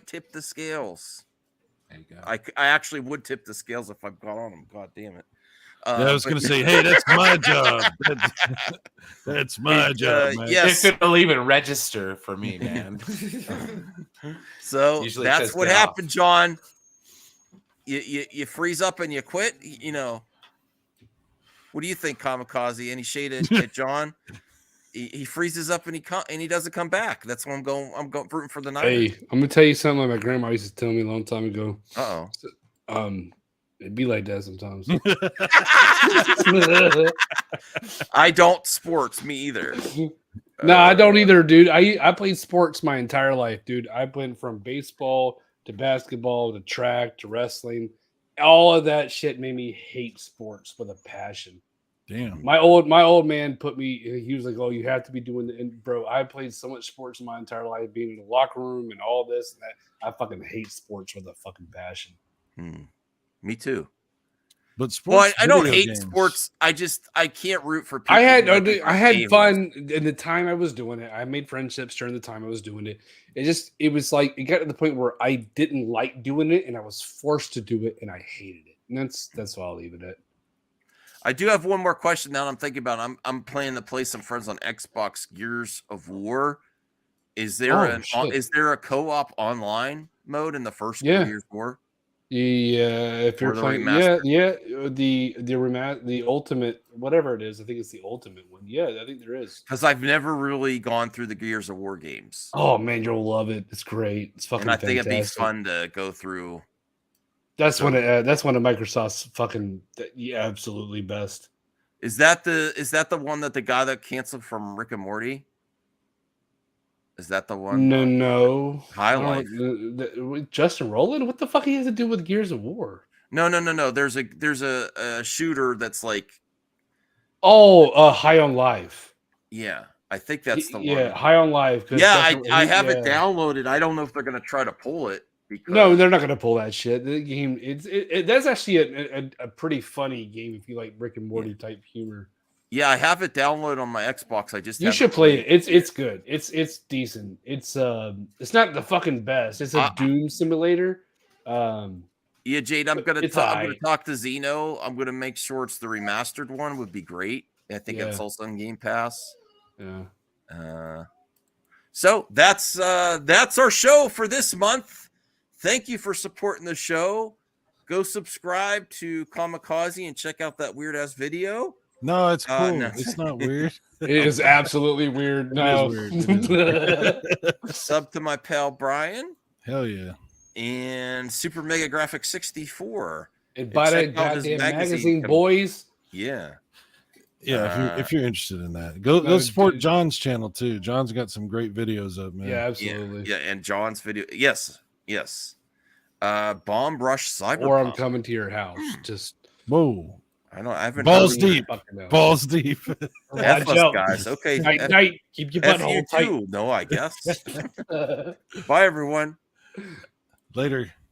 tip the scales. There you go. I actually would tip the scales if I've got on them. God damn it. I was but- going to say, hey, that's my job. That's my job, man. yes. If it'll even register for me, man. So Usually it that's says what get happened, off. John. You freeze up and you quit. You know. What do you think, Kamikaze? Any shade at John? He freezes up and he doesn't come back. That's what I'm going rooting for the Niners. Hey, I'm gonna tell you something like my grandma used to tell me a long time ago. Uh It'd be like that sometimes. oh. I don't sports me either. No, I don't either, dude. I played sports my entire life, dude. I went from baseball to basketball to track to wrestling. All of that shit made me hate sports with a passion. Damn. My old man put me. He was like, "Oh, you have to be doing the." And bro, I played so much sports in my entire life, being in the locker room and all this and that. I fucking hate sports with a fucking passion. Me too. But sports. Well, I don't video hate games. sports. I can't root for people. I had who are a-holes. fun in the time I was doing it. I made friendships during the time I was doing it. It was like it got to the point where I didn't like doing it, and I was forced to do it, and I hated it. And that's why I'll leave it at. I do have one more question now that I'm thinking about. I'm planning to play some friends on Xbox Gears of War. Is there is there a co-op online mode in the first Gears of War? Yeah, if you're Or the playing, remastered? the ultimate, whatever it is, I think it's the ultimate one. Yeah, I think there is. Because I've never really gone through the Gears of War games. Oh man, you'll love it. It's great. It's fucking. And I think it'd be fantastic. fun to go through. That's one of Microsoft's fucking absolutely best. Is that the one that the guy that canceled from Rick and Morty? Is that the one? No. High Life. Justin Roiland? What the fuck he has to do with Gears of War? No. There's a shooter that's like. Oh, High on Life. Yeah, I think that's the one. Yeah, High on Life. Yeah, I have it downloaded. I don't know if they're gonna try to pull it. Because... No, they're not gonna pull that shit. The game, that's actually a pretty funny game if you like Rick and Morty type humor. Yeah, I have it downloaded on my Xbox. You should play it. It's good. It's decent. It's not the fucking best. It's a Doom simulator. Yeah, Jade, I'm gonna alright. talk to Zeno. I'm gonna make sure it's the remastered one. Would be great. I think it's also on Game Pass. Yeah. So that's our show for this month. Thank you for supporting the show. Go subscribe to Kamikaze and check out that weird ass video. No, it's cool. No. It's not weird. It is absolutely weird. No. Sub to my pal Brian. Hell yeah. And Super Mega Graphics 64. And buy that check out his goddamn magazine, boys. Yeah. Yeah, if you're interested in that, go support John's channel too. John's got some great videos up, man. Yeah, absolutely. Yeah, and John's video. Yes. Bomb Rush Cyberpunk. Or I'm coming to your house. Just whoa. I haven't balls deep. Balls deep. F us, guys. Okay. Night. Keep your butthole tight. No, I guess. Bye, everyone. Later.